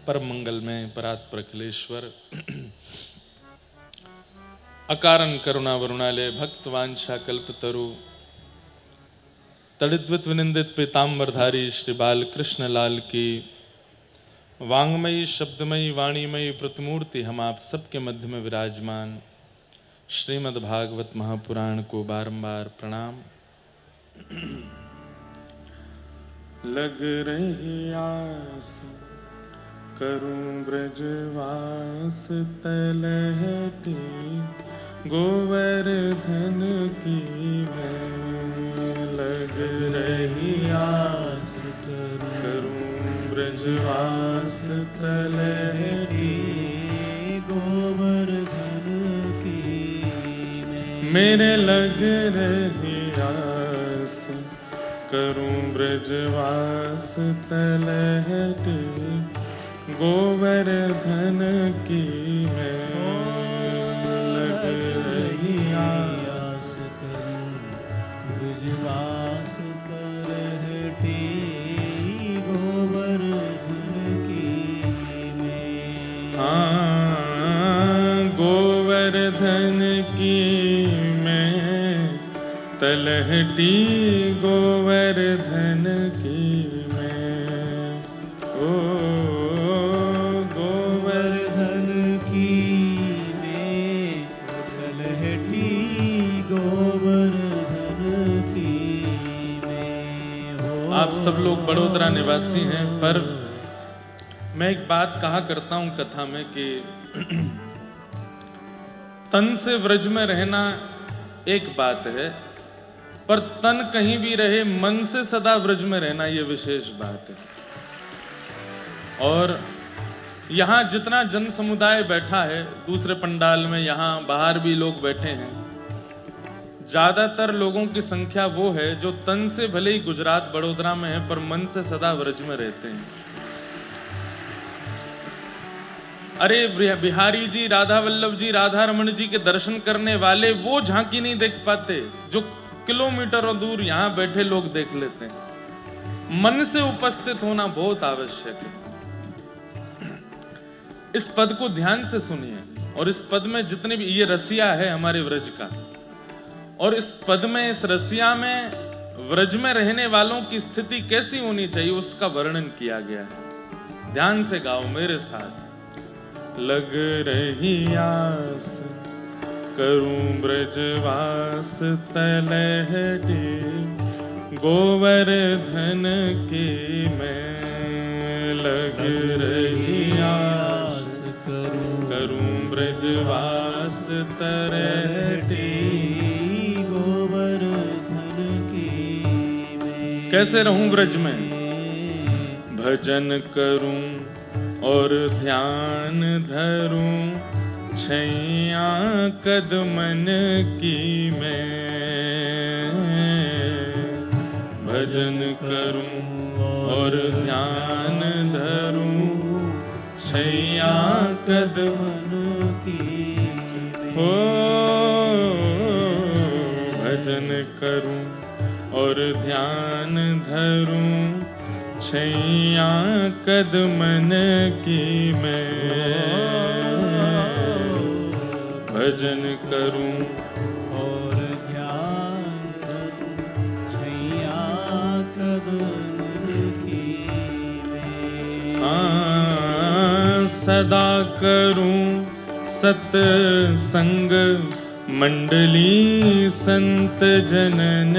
परम मंगल में परात्पर अखिलेश्वर अकारण करुणा वरुणालय भक्त वांछा कल्पतरु तड़िद्वित विनिंदित पीताम्बरधारी श्री बाल कृष्ण लाल की वांगमयी शब्दमयी वाणीमयी प्रतिमूर्ति हम आप सबके मध्य में विराजमान श्रीमद् भागवत महापुराण को बारंबार प्रणाम। लग रही आस करूं ब्रजवास तलहटी गोवर्धन की मैं लग रही आस करूं ब्रजवास तलहटी गोवर्धन की मैं मेरे लग रही आस करूं ब्रजवास तलहटी गोवर्धन की मैं लग रही आस करूं ब्रजवास तलहटी गोवर्धन की मैं गोवर्धन की मैं तलहटी गोवर्धन की मैं ओ गोवर्धन की मैं तलहटी गोवर्धन की मैं। आप सब लोग बड़ोदरा निवासी हैं, पर मैं एक बात कहा करता हूं कथा में कि तन से व्रज में रहना एक बात है, पर तन कहीं भी रहे मन से सदा व्रज में रहना यह विशेष बात है। और यहाँ जितना जन समुदाय बैठा है दूसरे पंडाल में, यहाँ बाहर भी लोग बैठे हैं, ज्यादातर लोगों की संख्या वो है जो तन से भले ही गुजरात बड़ोदरा में है पर मन से सदा व्रज में रहते हैं। अरे बिहारी जी, राधा वल्लभ जी, राधा रमन जी के दर्शन करने वाले वो झांकी नहीं देख पाते जो किलोमीटरों दूर यहाँ बैठे लोग देख लेते हैं। मन से उपस्थित होना बहुत आवश्यक है। इस पद को ध्यान से सुनिए, और इस पद में जितने भी ये रसिया है हमारे व्रज का, और इस पद में, इस रसिया में व्रज में रहने वालों की स्थिति कैसी होनी चाहिए उसका वर्णन किया गया है। ध्यान से गाओ मेरे साथ। लग रही आस करूं ब्रजवास तलहटी गोवर्धन की मैं लग रही आस करूं ब्रजवास तलहटी गोवर्धन की मैं। कैसे रहूं ब्रज में? भजन करूं और ध्यान धरूं छैया कदमन की मैं। भजन करूं और ध्यान धरूं छैया कदमन की हो। भजन करूं और ध्यान धरूं छैया कदमन की मैं। भजन करूं और ध्यान धरूं छैया कदमन की मैं। सदा करूं सत्संग मंडली संत जनन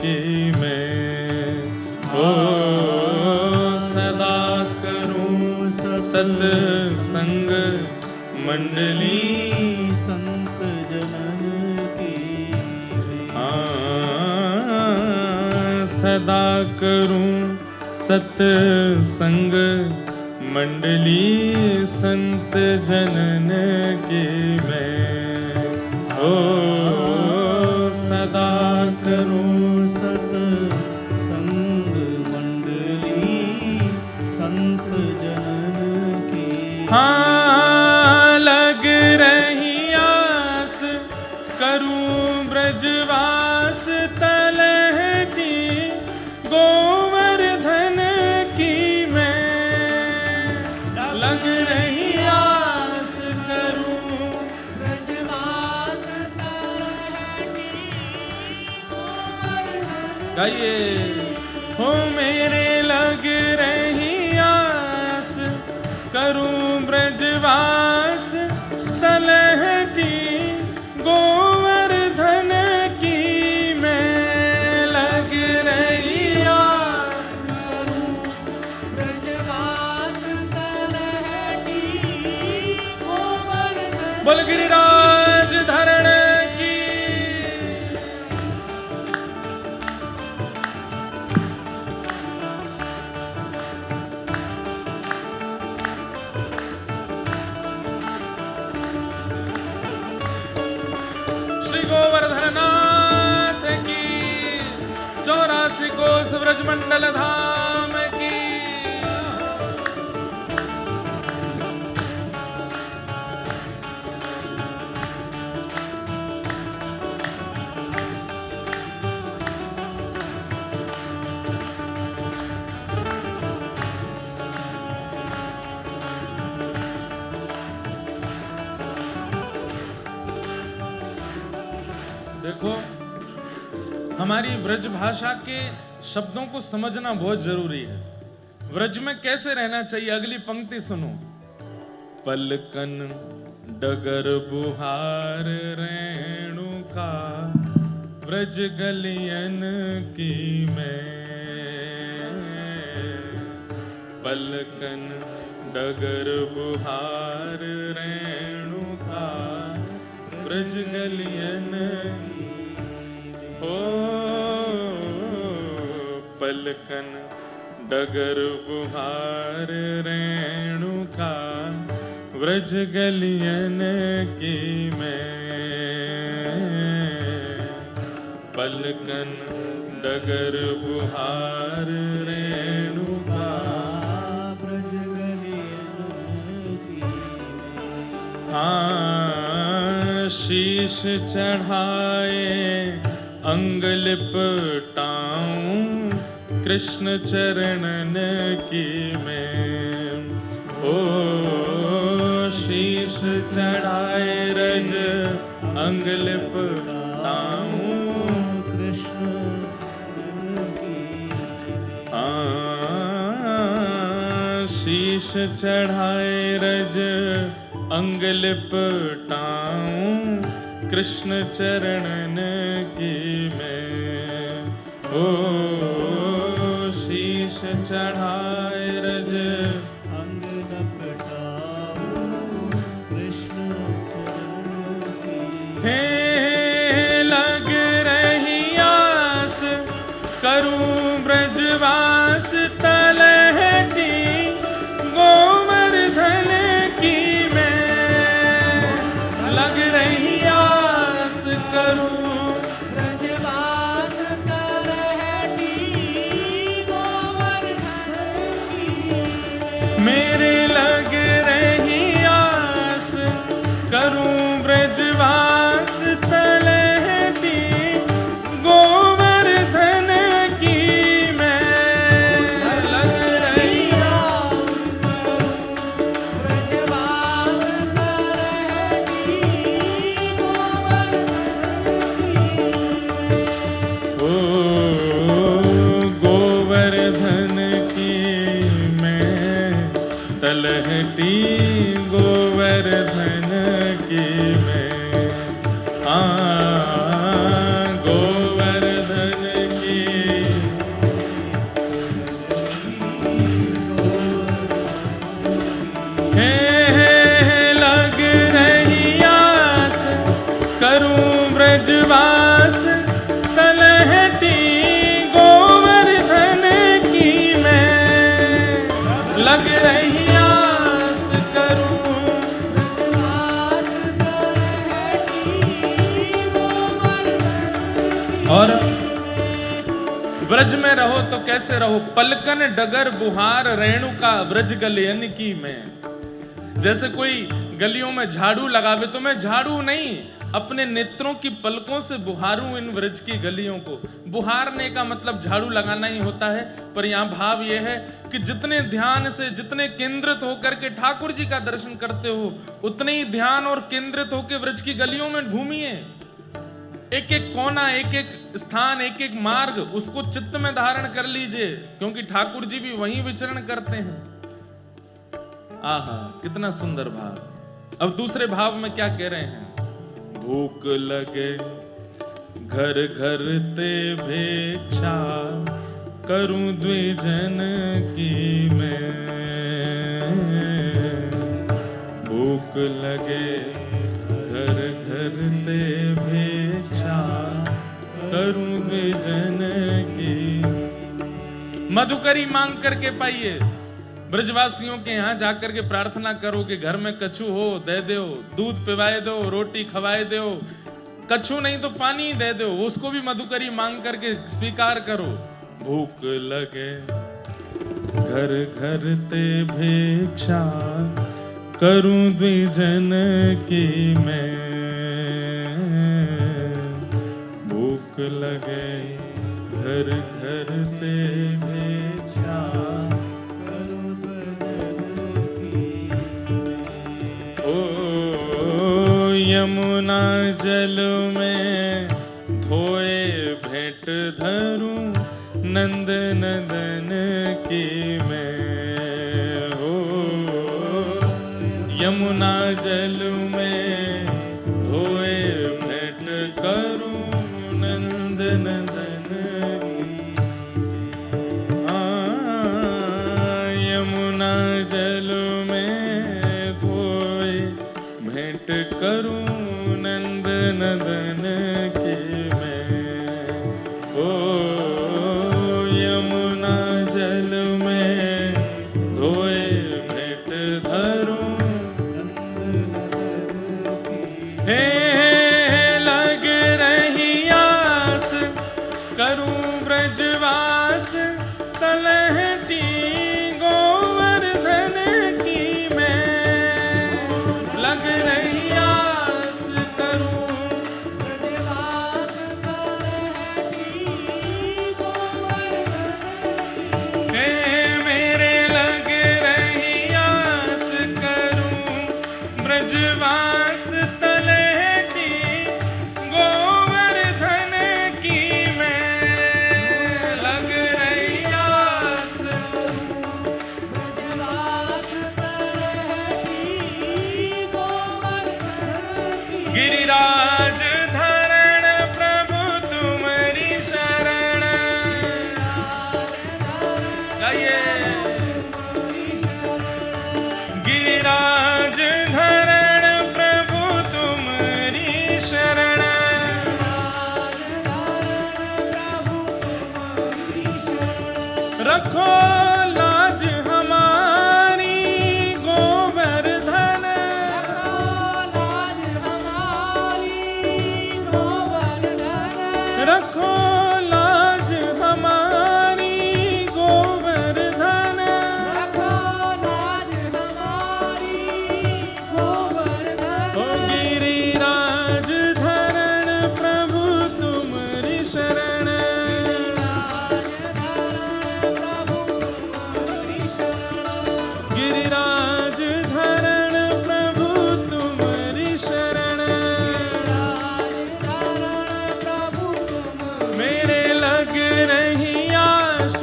की मैं। ओ सदा करूं सत्संग मंडली संत जनन की। सदा करूं सत्संग मंडली संत जनन की मैं। ओ सदा करूं सत्संग मंडली संत जनन की। हाँ लग रही आस करूं ब्रजवास तलहटी गोवर्धन की मैं। लग रही आस करूं ब्रजवास तलहटी गाइए हो मेरे लग रही आस करूं ब्रजवास तलहटी गोवर्धन की मैं लग रही आस करूं ब्रजवास तलहटी गोवर्धन बोल गिरिराज धरण की श्री गोवर्धननाथ की 84 कोस ब्रजमंडल धाम की देखो हमारी व्रज भाषा के शब्दों को समझना बहुत जरूरी है। व्रज में कैसे रहना चाहिए, अगली पंक्ति सुनो। पलकन डगर बुहार रेणुका व्रज गलियन की मैं पलकन डगर बुहार रेणुका ब्रज गलियन हो पलकन डगर बुहार रेणुका व्रज गलियन की मैं पलकन डगर बुहार रेणुका ब्रज गलियन की हाँ शीश चढ़ाए अंग लिपटाऊं कृष्ण चरणन की मैं ओ शीश चढ़ाए रज अंग लिपटाऊं कृष्ण की हाँ शीश चढ़ाए रज अंग लिपटाऊं कृष्ण चरणन की मैं ओ शीश चढ़ाए रज अंग लपटाऊं कृष्ण चरण की हे लग रही आस करूं ब्रजवास तलहटी गोवर्धन की मैं लग रही आस करूं ब्रजवास तलहटी गोवर्धन की मेरे लग रही आस करूं ब्रजवास तलहटी गोवर्धन की मैं लग रही ब्रजवास तलहटी गोवर्धन की ओ गोवर्धन की मैं तलहटी गोवर्धन की मैं गोवर्धन की हे लग रही आस करूं ब्रजवास तलहटी गोवर्धन की मैं लग रही आस करूं और व्रज में रहो तो कैसे रहो, पलकन डगर बुहार रेणुका व्रज गलियन की मैं। जैसे कोई गलियों में झाड़ू लगावे तो मैं झाड़ू नहीं, अपने नेत्रों की पलकों से बुहारूं इन व्रज की गलियों को। बुहारने का मतलब झाड़ू लगाना ही होता है, पर यहाँ भाव यह है कि जितने ध्यान से, जितने केंद्रित होकर के ठाकुर जी का दर्शन करते हो, उतने ही ध्यान और केंद्रित होकर व्रज की गलियों में घूमिए। एक एक कोना, एक एक स्थान, एक एक मार्ग, उसको चित्त में धारण कर लीजिए, क्योंकि ठाकुर जी भी वहीं विचरण करते हैं। आहा, कितना सुंदर भाव। अब दूसरे भाव में क्या कह रहे हैं? भूख लगे घर घर ते भेक्षा, करूं द्विजन की मैं। भूख लगे घर घर ते भेक्षा, करूं द्विजन की। मधुकरी मांग करके पाइए। ब्रजवासियों के यहाँ जाकर के प्रार्थना करो कि घर में कछु हो दे दो, दूध पिवाए दो, रोटी खवाए दो, कछु नहीं तो पानी दे दो, उसको भी मधुकरी मांग करके स्वीकार करो। भूख लगे घर घर ते भिक्षा, करूं द्विजन की मैं। भूख लगे घर घर ते भिक्षा, यमुना जल में धोए भेंट धरूं, नंद नंदन की मैं। हो यमुना जल में धोए भेंट करूं, नंद नंदन की। यमुना जल में धोए भेंट करूं, नंद नंदन के मैं। ओ यमुना जल में धोए भेंट धरूं, हे लग रही आस, करूं ब्रजवास, तलहटी गोवर्धन की मैं। लग रही ब्रजवास, तलहटी गोवर्धन की मैं। लग रही आस, ब्रजवास तलहटी गोवर्धन की। गिरिराज धरण प्रभु तुम्हारी शरण। गाइए। गिरिराज धरण प्रभु तुम्हारी शरण। रखो लाज हमारी गोवर्धन। रखो लाज हमारी गोवर्धन। ओ गिरिराज धरण प्रभु तुम्हारी शरण। गिरिराज धरण प्रभु तुम्हारी शरण। मेरे लग रही आस,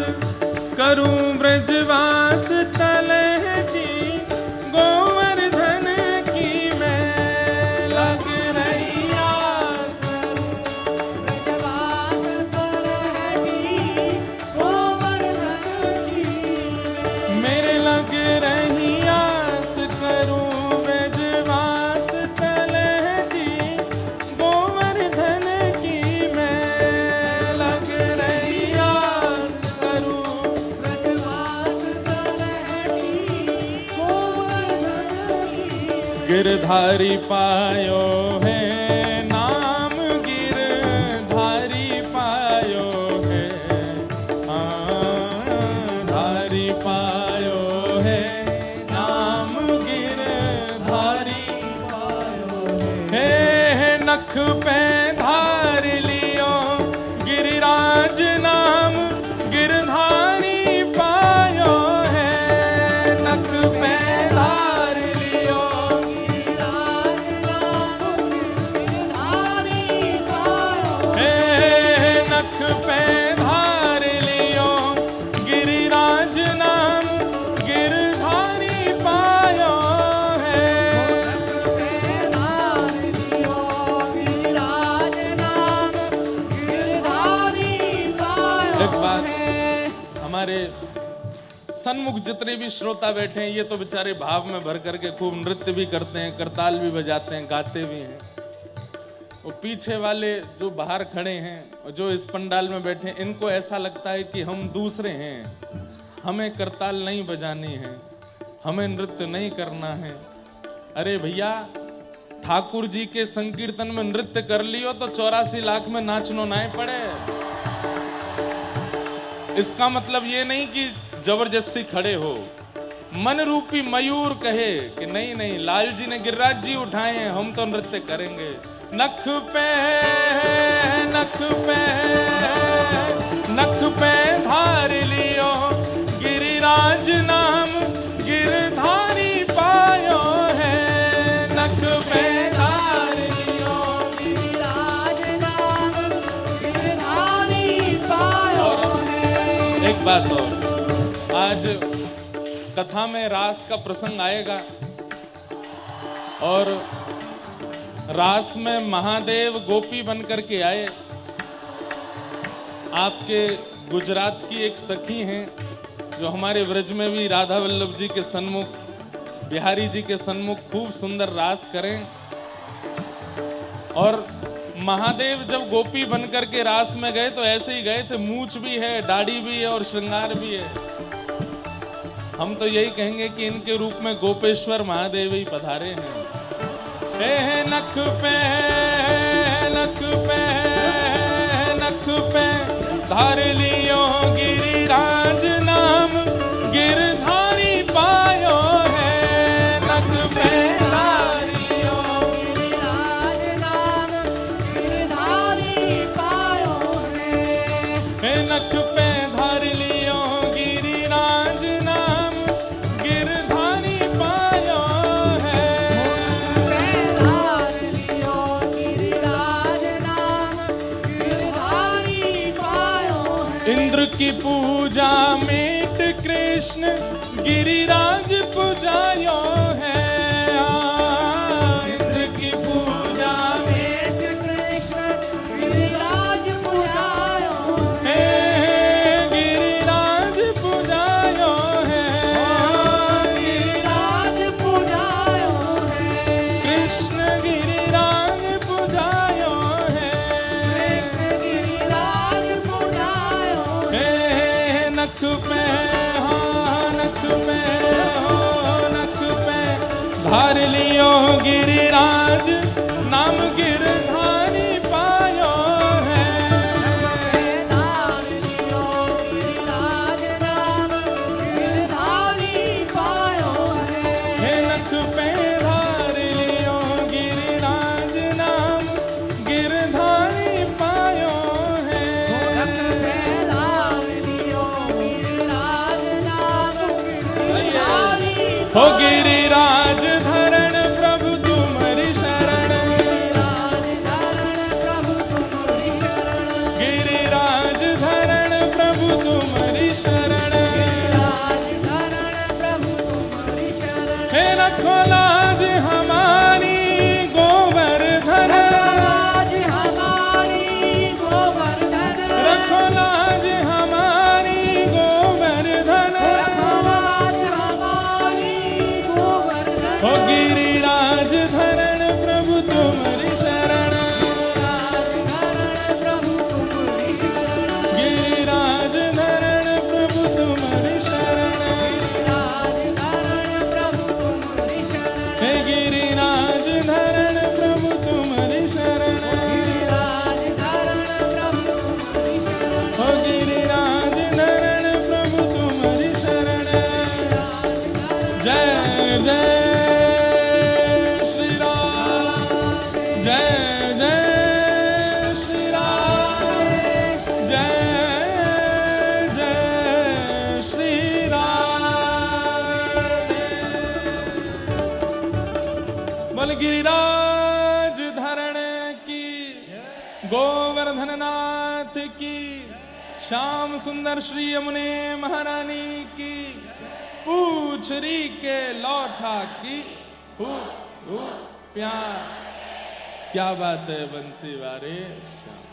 करूं ब्रजवास, तलहटी गोवर्धन की मैं। लग रही आस, ब्रजवास तलहटी गोवर्धन की। मेरे लग रही आस, करूं ब्रजवास, तलहटी गोवर्धन की मैं। लग रही आस, करूं ब्रजवास तलहटी गोवर्धन की। गिरधारी पायो है नाम, गिरधारी पायो है। धारी पायो है नाम, गिरधारी नख पे धार लियो गिरिराज नाम गिरधारी पायो है। नख पे धार लियो हे नख पे धार लियो गिरिराज नाम गिरधारी पायो है। एक बात हमारे सन्मुख जितने भी श्रोता बैठे हैं, ये तो बेचारे भाव में भर करके खूब नृत्य भी करते हैं, करताल भी बजाते हैं, गाते भी हैं। वो पीछे वाले जो बाहर खड़े हैं और जो इस पंडाल में बैठे हैं, इनको ऐसा लगता है कि हम दूसरे हैं, हमें करताल नहीं बजानी है, हमें नृत्य नहीं करना है। अरे भैया, ठाकुर जी के संकीर्तन में नृत्य कर लियो तो 84 लाख में नाचनो ना पड़े। इसका मतलब ये नहीं कि जबरदस्ती खड़े हो। मन रूपी मयूर कहे कि नहीं नहीं, लाल जी ने गिरिराज जी उठाए हैं, हम तो नृत्य करेंगे। नख पे नख पे नख पे धार लियो गिरिराज नाम गिरधारी पायो है। नख पे धार लियो एक बात और, आज कथा में रास का प्रसंग आएगा और रास में महादेव गोपी बन करके आए। आपके गुजरात की एक सखी हैं जो हमारे व्रज में भी राधा वल्लभ जी के सन्मुख, बिहारी जी के सन्मुख खूब सुंदर रास करें। और महादेव जब गोपी बन करके रास में गए तो ऐसे ही गए थे, मूछ भी है, दाढ़ी भी है और श्रृंगार भी है। हम तो यही कहेंगे कि इनके रूप में गोपेश्वर महादेव ही पधारे हैं। हे नख पे नख पे नख पे धार लियो गिरिराज नाम गिरधारी पायो है। नख पे धार लियो हे नख पे धार लियो गिरिराज नाम गिरधारी पायो है। इंद्र की पूजा मेट कृष्ण गिरिराज पुजायो है। इंद्र की पूजा मेट कृष्ण गिरिराज पुजायो है। गिरिराज पुजायो है। गिरिराज पुजायो है। कृष्ण गिरिराज पुजायो है। कृष्ण गिरिराज पुजायो है। नख पे हाँ नख पे हो नख पे धार लियो गिरिराज नाम गिरधारी पायो है। हे नख पे धार लियो गिरिराज नाम गिरधारी पायो है। हो गिरिराज धरण प्रभु तुम्हारी शरण। गिरिराज धरण प्रभु तुम्हारी शरण। हे रखो लाज हमारी गोवर्धन। रखो लाज हमारी गोवर्धन। हो गिरिराज धरण प्रभु तुम्हारी शरण। गिरिराज धरण प्रभु तुम्हारी शरण। हे गिरिराज धरण प्रभु तुम्हारी शरण। हो गिरिराज धरण प्रभु तुम्हारी शरण। जय जय बोल गिरिराज धरण की, गोवर्धन नाथ की, श्याम सुंदर श्री यमुने महारानी की, पूछरी के लौठा की, प्यार। क्या बात है बंसी वारे श्याम।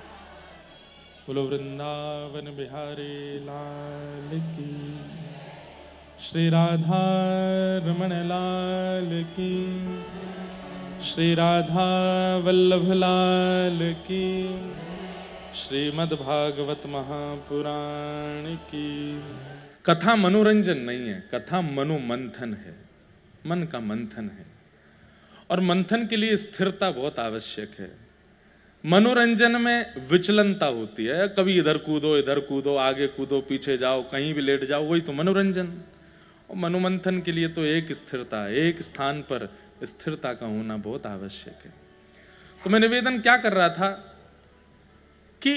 बोलो वृंदावन बिहारी लाल की, श्री राधा रमण लाल की, श्री राधा वल्लभ लाल की, श्रीमद् भागवत महापुराण की। कथा मनोरंजन नहीं है, कथा मनोमंथन है, मन का मंथन है। और मंथन के लिए स्थिरता बहुत आवश्यक है। मनोरंजन में विचलनता होती है, कभी इधर कूदो, आगे कूदो, पीछे जाओ, कहीं भी लेट जाओ, वही तो मनोरंजन। और मनोमंथन के लिए तो एक स्थिरता, एक स्थान पर स्थिरता का होना बहुत आवश्यक है। तो मैं निवेदन क्या कर रहा था कि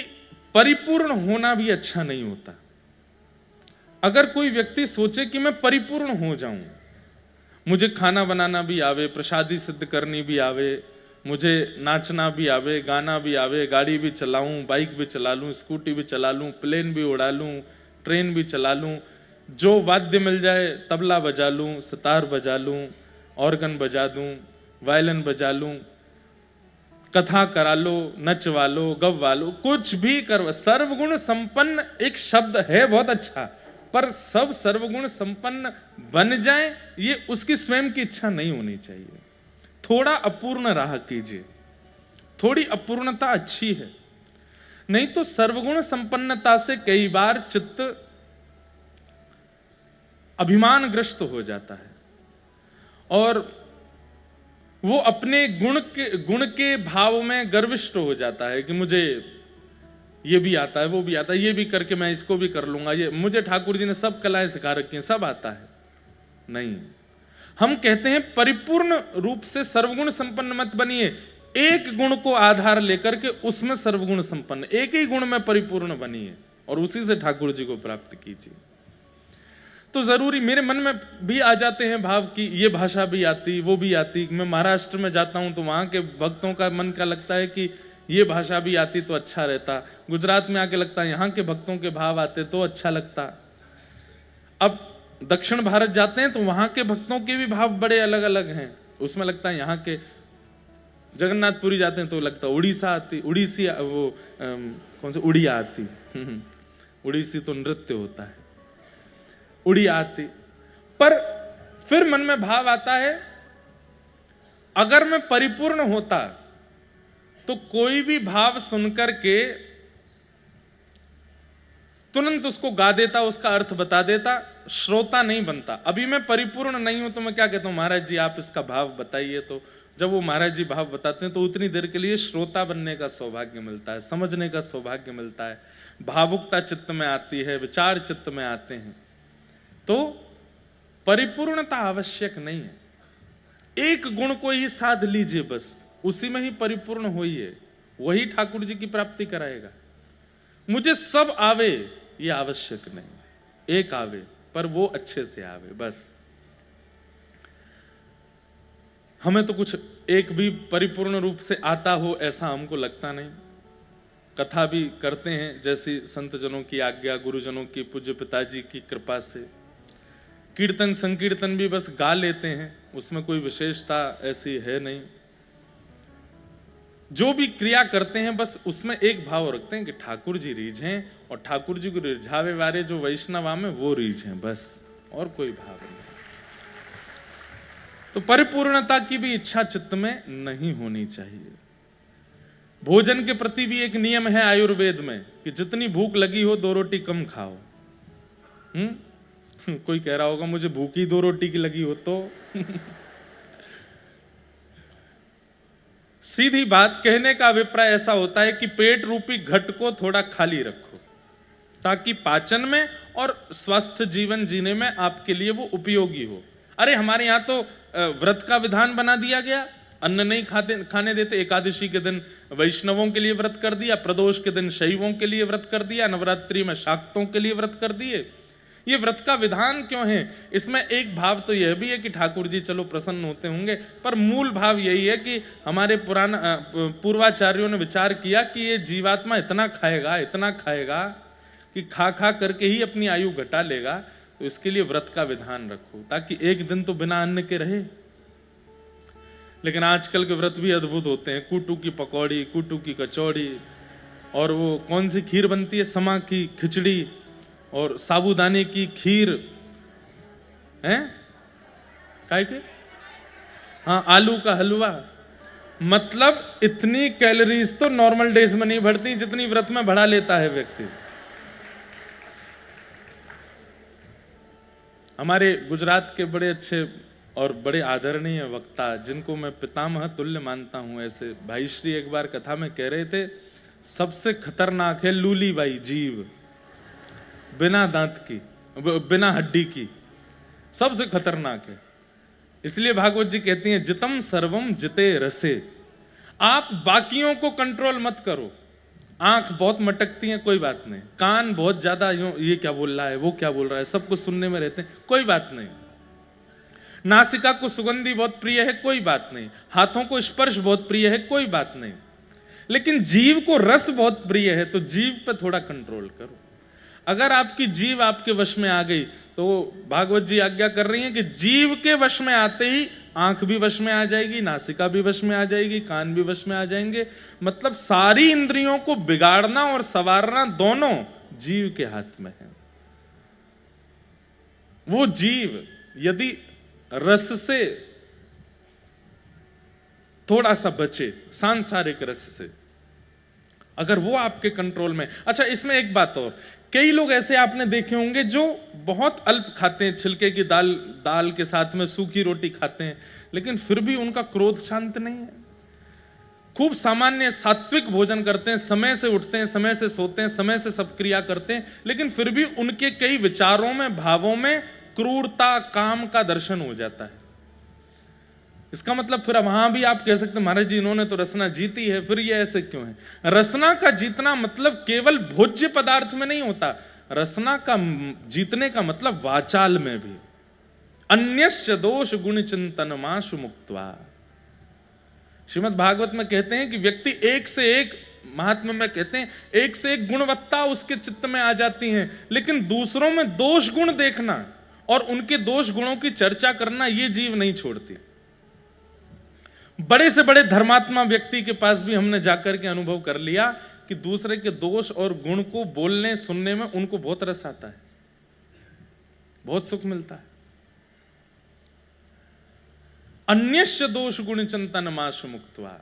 परिपूर्ण होना भी अच्छा नहीं होता। अगर कोई व्यक्ति सोचे कि मैं परिपूर्ण हो जाऊं, मुझे खाना बनाना भी आवे, प्रसादी सिद्ध करनी भी आवे, मुझे नाचना भी आवे, गाना भी आवे, गाड़ी भी चलाऊं, बाइक भी चला लूं, स्कूटी भी चला लूं, प्लेन भी उड़ा लूं, ट्रेन भी चला लूं, जो वाद्य मिल जाए तबला बजा लूं, सितार बजा लूं, ऑर्गन बजा दूं, वायलिन बजा लूं, कथा करा लो, नचवा लो, गवा लो, कुछ भी करो। सर्वगुण संपन्न एक शब्द है बहुत अच्छा, पर सब सर्वगुण संपन्न बन जाए ये उसकी स्वयं की इच्छा नहीं होनी चाहिए। थोड़ा अपूर्ण रहा कीजिए, थोड़ी अपूर्णता अच्छी है। नहीं तो सर्वगुण संपन्नता से कई बार चित्त अभिमानग्रस्त हो जाता है और वो अपने गुण के भाव में गर्विष्ठ हो जाता है कि मुझे ये भी आता है, वो भी आता है, ये भी करके मैं इसको भी कर लूंगा, ये मुझे ठाकुर जी ने सब कलाएं सिखा रखी हैं, सब आता है। नहीं, हम कहते हैं परिपूर्ण रूप से सर्वगुण संपन्न मत बनिए, एक गुण को आधार लेकर के उसमें सर्वगुण संपन्न, एक ही गुण में परिपूर्ण बनिए और उसी से ठाकुर जी को प्राप्त कीजिए। तो जरूरी मेरे मन में भी आ जाते हैं भाव कि ये भाषा भी आती, वो भी आती। मैं महाराष्ट्र में जाता हूं तो वहां के भक्तों का मन का लगता है कि ये भाषा भी आती तो अच्छा रहता। गुजरात में आके लगता है यहाँ के भक्तों के भाव आते तो अच्छा लगता। अब दक्षिण भारत जाते हैं तो वहां के भक्तों के भी भाव बड़े अलग अलग हैं, उसमें लगता है यहाँ के। जगन्नाथपुरी जाते हैं तो लगता है उड़ीसा आती, उड़ीसी वो कौन सी उड़िया आती उड़ीसी तो नृत्य होता है, उड़िया आती। पर फिर मन में भाव आता है, अगर मैं परिपूर्ण होता तो कोई भी भाव सुनकर के तुरंत उसको गा देता, उसका अर्थ बता देता, श्रोता नहीं बनता। अभी मैं परिपूर्ण नहीं हूं तो मैं क्या कहता हूं, महाराज जी आप इसका भाव बताइए। तो जब वो महाराज जी भाव बताते हैं तो उतनी देर के लिए श्रोता बनने का सौभाग्य मिलता है, समझने का सौभाग्य मिलता है, भावुकता चित्त में आती है, विचार चित्त में आते हैं। तो परिपूर्णता आवश्यक नहीं है, एक गुण को ही साध लीजिए, बस उसी में ही परिपूर्ण होइए, वही ठाकुर जी की प्राप्ति कराएगा। मुझे सब आवे ये आवश्यक नहीं, एक आवे पर वो अच्छे से आवे बस। हमें तो कुछ एक भी परिपूर्ण रूप से आता हो ऐसा हमको लगता नहीं। कथा भी करते हैं जैसी संत जनों की आज्ञा, गुरुजनों की, पूज्य पिताजी की कृपा से। कीर्तन संकीर्तन भी बस गा लेते हैं, उसमें कोई विशेषता ऐसी है नहीं। जो भी क्रिया करते हैं बस उसमें एक भाव रखते हैं कि ठाकुर जी रीझ हैं और ठाकुर जी को रिझावे वाले जो वैष्णव में वो रीझ हैं, बस और कोई भाव नहीं। तो परिपूर्णता की भी इच्छा चित्त में नहीं होनी चाहिए। भोजन के प्रति भी एक नियम है आयुर्वेद में कि जितनी भूख लगी हो 2 रोटी कम खाओ। कोई कह रहा होगा मुझे भूख ही 2 रोटी की लगी हो तो सीधी बात कहने का अभिप्राय ऐसा होता है कि पेट रूपी घट को थोड़ा खाली रखो ताकि पाचन में और स्वस्थ जीवन जीने में आपके लिए वो उपयोगी हो। अरे हमारे यहाँ तो व्रत का विधान बना दिया गया, अन्न नहीं खाने देते। एकादशी के दिन वैष्णवों के लिए व्रत कर दिया, प्रदोष के दिन शैवों के लिए व्रत कर दिया, नवरात्रि में शाक्तों के लिए व्रत कर दिए। ये व्रत का विधान क्यों है? इसमें एक भाव तो यह भी है कि ठाकुर जी चलो प्रसन्न होते होंगे, पर मूल भाव यही है कि हमारे पूर्वाचार्यों ने विचार किया कि ये जीवात्मा इतना खाएगा कि खा खा करके ही अपनी आयु घटा लेगा, तो इसके लिए व्रत का विधान रखो ताकि एक दिन तो बिना अन्न के रहे। लेकिन आजकल के व्रत भी अद्भुत होते हैं, कूटू की पकौड़ी, कूटू की कचौड़ी, और वो कौन सी खीर बनती है, समा की खिचड़ी और साबूदाने की खीर है, काय के, हाँ आलू का हलवा। मतलब इतनी कैलोरीज तो नॉर्मल डेज में नहीं बढ़ती जितनी व्रत में बढ़ा लेता है व्यक्ति। हमारे गुजरात के बड़े अच्छे और बड़े आदरणीय वक्ता, जिनको मैं पितामह तुल्य मानता हूं, ऐसे भाई श्री एक बार कथा में कह रहे थे, सबसे खतरनाक है लूली बाई जीव, बिना दांत की, बिना हड्डी की, सबसे खतरनाक है। इसलिए भागवत जी कहती हैं जितम सर्वम जिते रसे। आप बाकियों को कंट्रोल मत करो। आंख बहुत मटकती है, कोई बात नहीं। कान बहुत ज्यादा ये क्या बोल रहा है, वो क्या बोल रहा है, सब कुछ सुनने में रहते हैं, कोई बात नहीं। नासिका को सुगंधी बहुत प्रिय है, कोई बात नहीं। हाथों को स्पर्श बहुत प्रिय है, कोई बात नहीं। लेकिन जीव को रस बहुत प्रिय है, तो जीव पे थोड़ा कंट्रोल करो। अगर आपकी जीव आपके वश में आ गई, तो भागवत जी आज्ञा कर रही हैं कि जीव के वश में आते ही आंख भी वश में आ जाएगी, नासिका भी वश में आ जाएगी, कान भी वश में आ जाएंगे। मतलब सारी इंद्रियों को बिगाड़ना और संवारना दोनों जीव के हाथ में है। वो जीव यदि रस से थोड़ा सा बचे, सांसारिक रस से, अगर वो आपके कंट्रोल में। अच्छा, इसमें एक बात और, कई लोग ऐसे आपने देखे होंगे जो बहुत अल्प खाते हैं, छिलके की दाल के साथ में सूखी रोटी खाते हैं, लेकिन फिर भी उनका क्रोध शांत नहीं है। खूब सामान्य सात्विक भोजन करते हैं, समय से उठते हैं, समय से सोते हैं, समय से सब क्रिया करते हैं, लेकिन फिर भी उनके कई विचारों में, भावों में क्रूरता, काम का दर्शन हो जाता है। इसका मतलब फिर वहां भी आप कह सकते हैं महाराज जी इन्होंने तो रसना जीती है, फिर ये ऐसे क्यों है? रसना का जीतना मतलब केवल भोज्य पदार्थ में नहीं होता। रसना का जीतने का मतलब वाचाल में भी। अन्यश्च दोष गुण चिंतन माशु मुक्त्वा। श्रीमद् भागवत में कहते हैं कि व्यक्ति एक से एक, महात्मा में कहते हैं एक से एक गुणवत्ता उसके चित्त में आ जाती हैं, लेकिन दूसरों में दोष गुण देखना और उनके दोष गुणों की चर्चा करना ये जीव नहीं छोड़ती। बड़े से बड़े धर्मात्मा व्यक्ति के पास भी हमने जाकर के अनुभव कर लिया कि दूसरे के दोष और गुण को बोलने सुनने में उनको बहुत रस आता है, बहुत सुख मिलता है। अन्यश्च दोष गुण चिंतन माशु मुक्त्वा।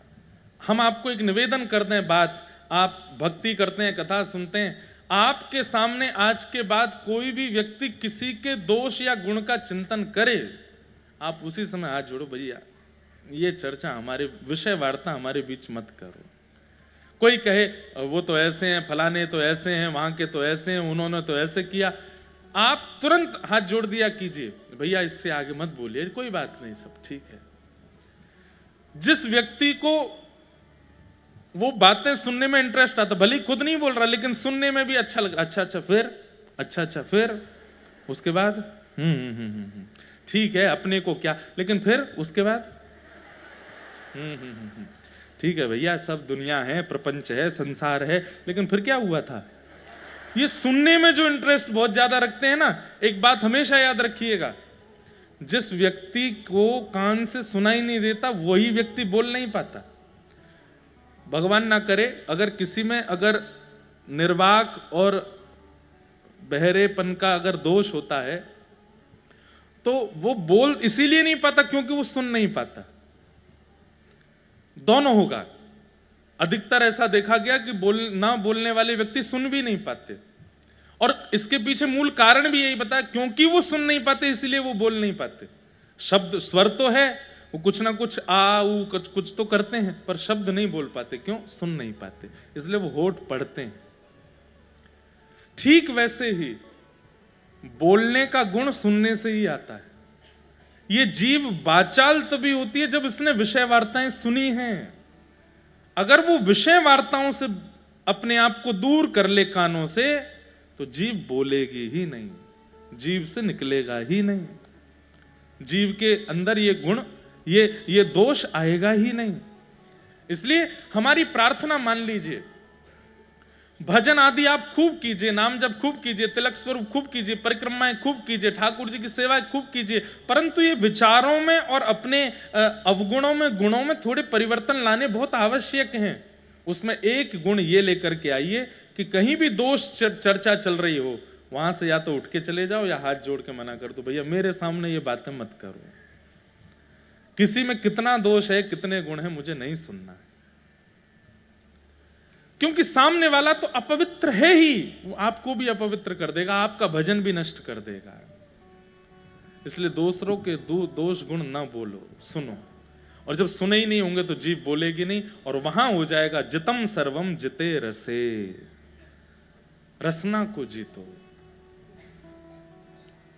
हम आपको एक निवेदन करते हैं बात, आप भक्ति करते हैं, कथा सुनते हैं, आपके सामने आज के बाद कोई भी व्यक्ति किसी के दोष या गुण का चिंतन करे, आप उसी समय हाथ जोड़ो, भैया ये चर्चा हमारे विषय वार्ता हमारे बीच मत करो। कोई कहे वो तो ऐसे हैं, फलाने तो ऐसे हैं, वहां के तो ऐसे हैं, उन्होंने तो ऐसे किया, आप तुरंत हाथ जोड़ दिया कीजिए, भैया इससे आगे मत बोलिए, कोई बात नहीं, सब ठीक है। जिस व्यक्ति को वो बातें सुनने में इंटरेस्ट आता, भले खुद नहीं बोल रहा लेकिन सुनने में भी अच्छा लग रहा, अच्छा फिर, अच्छा फिर, उसके बाद ठीक है, अपने को क्या, लेकिन फिर उसके बाद ठीक है भैया, सब दुनिया है, प्रपंच है, संसार है, लेकिन फिर क्या हुआ था? ये सुनने में जो इंटरेस्ट बहुत ज्यादा रखते हैं ना, एक बात हमेशा याद रखिएगा, जिस व्यक्ति को कान से सुनाई नहीं देता वही व्यक्ति बोल नहीं पाता। भगवान ना करे अगर किसी में अगर निर्वाक और बहरेपन का अगर दोष होता है तो वो बोल इसीलिए नहीं पाता क्योंकि वो सुन नहीं पाता। दोनों होगा। अधिकतर ऐसा देखा गया कि ना बोलने वाले व्यक्ति सुन भी नहीं पाते, और इसके पीछे मूल कारण भी यही बताया, क्योंकि वो सुन नहीं पाते इसलिए वो बोल नहीं पाते। शब्द स्वर तो है, वो कुछ ना कुछ आ ऊ कुछ तो करते हैं, पर शब्द नहीं बोल पाते। क्यों? सुन नहीं पाते, इसलिए वो होठ पढ़ते हैं। ठीक वैसे ही बोलने का गुण सुनने से ही आता है। ये जीव वाचाल तभी होती है जब इसने विषय वार्ताएं सुनी हैं। अगर वो विषय वार्ताओं से अपने आप को दूर कर ले कानों से, तो जीव बोलेगी ही नहीं। जीव से निकलेगा ही नहीं। जीव के अंदर ये गुण, ये दोष आएगा ही नहीं। इसलिए हमारी प्रार्थना मान लीजिए, भजन आदि आप खूब कीजिए, नाम जप खूब कीजिए, तिलक स्वरूप खूब कीजिए, परिक्रमाएं खूब कीजिए, ठाकुर जी की सेवाएं खूब कीजिए, परंतु ये विचारों में और अपने अवगुणों में, गुणों में थोड़े परिवर्तन लाने बहुत आवश्यक हैं। उसमें एक गुण ये लेकर के आइए कि कहीं भी दोष चर्चा चल रही हो, वहां से या तो उठ के चले जाओ या हाथ जोड़ के मना कर दो, भैया मेरे सामने ये बातें मत करो। किसी में कितना दोष है, कितने गुण है, मुझे नहीं सुनना है। क्योंकि सामने वाला तो अपवित्र है ही, वो आपको भी अपवित्र कर देगा, आपका भजन भी नष्ट कर देगा। इसलिए दूसरों के दोष गुण ना बोलो, सुनो। और जब सुने ही नहीं होंगे तो जीव बोलेगी नहीं, और वहां हो जाएगा जितम सर्वम जिते रसे, रसना को जीतो।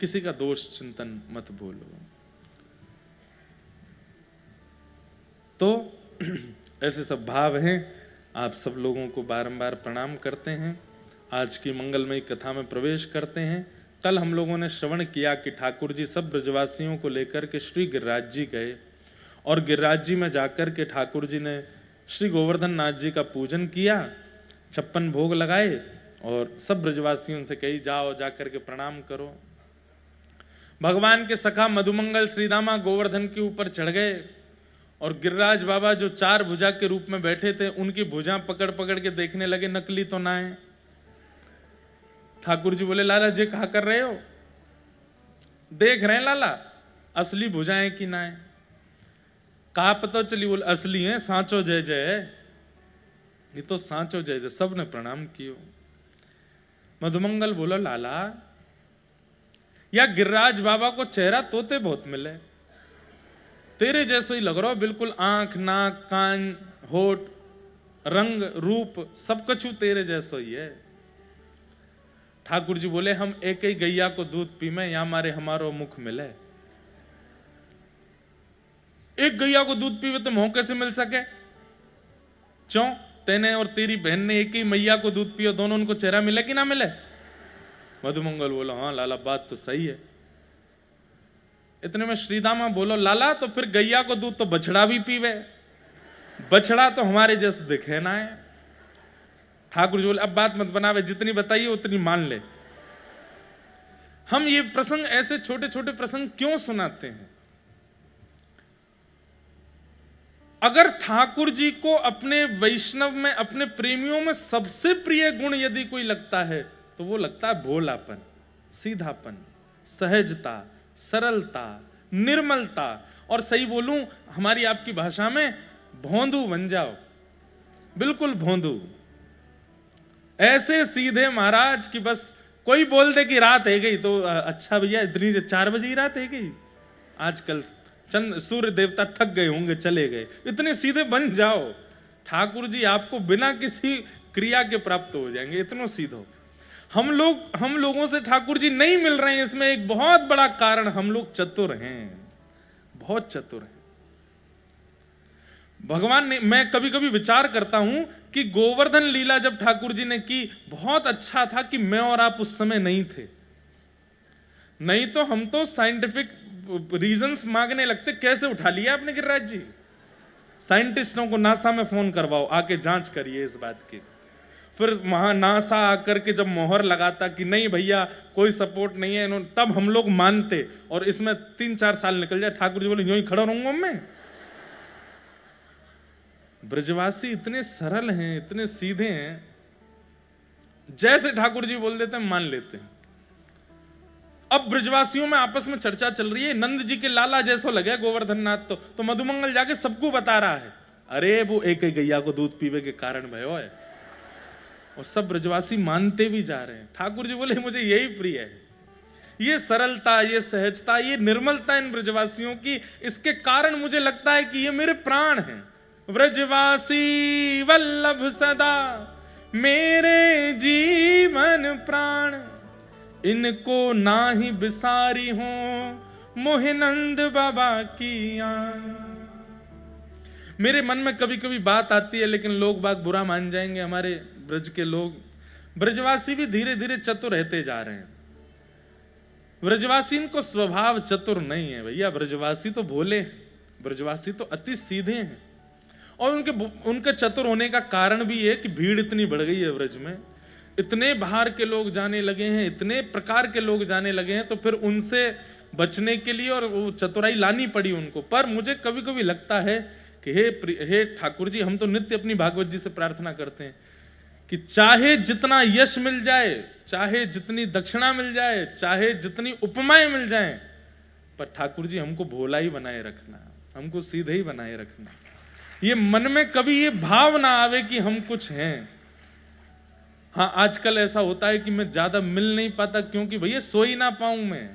किसी का दोष चिंतन मत बोलो। तो ऐसे सब भाव हैं। आप सब लोगों को बारंबार प्रणाम करते हैं। आज की मंगलमयी कथा में प्रवेश करते हैं। कल हम लोगों ने श्रवण किया कि ठाकुर जी सब ब्रजवासियों को लेकर के श्री गिरिराज जी गए, और गिरिराज जी में जाकर के ठाकुर जी ने श्री गोवर्धन नाथ जी का पूजन किया, 56 भोग लगाए, और सब ब्रजवासियों से कही जाओ जाकर के प्रणाम करो। भगवान के सखा मधुमंगल श्रीदामा गोवर्धन के ऊपर चढ़ गए, और गिरिराज बाबा जो 4 भुजा के रूप में बैठे थे, उनकी भुजा पकड़ पकड़ के देखने लगे, नकली तो ना है। ठाकुर जी बोले, लाला जी कहा कर रहे हो? देख रहे हैं लाला, असली भुजाएं कि ना है? कहा पता चली? बोले असली है, सांचो जय जय है। ये तो सांचो जय जय। सबने प्रणाम कियो। मधुमंगल बोलो, लाला या गिरिराज बाबा को चेहरा तोते बहुत मिले, तेरे जैसो ही लग रहा हो, बिल्कुल आंख, नाक, कान, होठ, रंग, रूप सब कछु तेरे जैसो ही है। ठाकुर जी बोले, हम एक ही गैया को दूध पी में, या मारे हमारो मुख मिले। एक गैया को दूध पीवे तो मोह कैसे मिल सके? क्यों? तेने और तेरी बहन ने एक ही मैया को दूध पियो, दोनों उनको चेहरा मिले कि ना मिले? मधुमंगल बोला, हाँ लाला बात तो सही है। इतने में श्रीदामा बोलो, लाला तो फिर गैया को दूध तो बछड़ा भी पीवे, बछड़ा तो हमारे जैसे दिखे ना है। ठाकुर जी बोले, अब बात मत बनावे, जितनी बताइए उतनी मान ले। हम ये प्रसंग, ऐसे छोटे छोटे प्रसंग क्यों सुनाते हैं? अगर ठाकुर जी को अपने वैष्णव में, अपने प्रेमियों में सबसे प्रिय गुण यदि कोई लगता है तो वो लगता है भोलापन, सीधापन, सहजता, सरलता, निर्मलता, और सही बोलूं हमारी आपकी भाषा में, भोंदू बन जाओ, बिल्कुल भोंदू। ऐसे सीधे महाराज कि बस कोई बोल दे कि रात है गई तो अच्छा भैया इतनी 4 बजे ही रात है गई, आजकल चंद सूर्य देवता थक गए होंगे चले गए, इतने सीधे बन जाओ। ठाकुर जी आपको बिना किसी क्रिया के प्राप्त हो जाएंगे, इतनो सीधो। हम लोगों से ठाकुर जी नहीं मिल रहे हैं, इसमें एक बहुत बड़ा कारण हम लोग चतुर हैं, बहुत चतुर हैं। भगवान ने, मैं कभी कभी विचार करता हूं कि गोवर्धन लीला जब ठाकुर जी ने की, बहुत अच्छा था कि मैं और आप उस समय नहीं थे, नहीं तो हम तो साइंटिफिक रीजंस मांगने लगते, कैसे उठा लिया आपने गिरिराज जी? साइंटिस्टों को नासा में फोन करवाओ, आके जांच करिए इस बात की। फिर वहां नासा आकर के जब मोहर लगाता कि नहीं भैया कोई सपोर्ट नहीं है इन्होंने, तब हम लोग मानते, और इसमें 3-4 साल निकल जाए। ठाकुर जी बोले, यूं ही खड़ा रहूंगा मैं? ब्रजवासी इतने सरल हैं, इतने सीधे हैं, जैसे ठाकुर जी बोल देते हैं मान लेते हैं। अब ब्रजवासियों में आपस में चर्चा चल रही है, नंद जी के लाला जैसा लगे गोवर्धन नाथ, तो मधुमंगल जाके सबको बता रहा है, अरे वो एक ही गैया को दूध पीवे के कारण भयो है। और सब ब्रजवासी मानते भी जा रहे हैं। ठाकुर जी बोले, मुझे यही प्रिय है, ये सरलता, ये सहजता, ये निर्मलता इन ब्रजवासियों की, इसके कारण मुझे लगता है कि ये मेरे प्राण हैं। ब्रजवासी वल्लभ सदा मेरे जीवन प्राण, इनको नाही बिसारी हो मोहिनंद बाबा की आन। मेरे मन में कभी कभी बात आती है, लेकिन लोग बात बुरा मान जाएंगे, हमारे ब्रज के लोग, ब्रजवासी भी धीरे धीरे चतुर रहते जा रहे हैं। ब्रजवासी इनको स्वभाव चतुर नहीं है भैया, ब्रजवासी तो भोले हैं, ब्रजवासी तो अति सीधे हैं। और उनके चतुर होने का कारण भी है कि भीड़ इतनी बढ़ गई है ब्रज में, इतने बाहर के लोग जाने लगे हैं, इतने प्रकार के लोग जाने लगे हैं, तो फिर उनसे बचने के लिए और वो चतुराई लानी पड़ी उनको। पर मुझे कभी कभी लगता है कि हे ठाकुर जी, हम तो नित्य अपनी भागवत जी से प्रार्थना करते हैं कि चाहे जितना यश मिल जाए, चाहे जितनी दक्षिणा मिल जाए, चाहे जितनी उपमाएं मिल जाएं, पर ठाकुर जी हमको भोला ही बनाए रखना, हमको सीधे ही बनाए रखना। ये मन में कभी ये भाव ना आवे कि हम कुछ हैं। हाँ, आजकल ऐसा होता है कि मैं ज्यादा मिल नहीं पाता, क्योंकि भैया सो ही ना पाऊं, मैं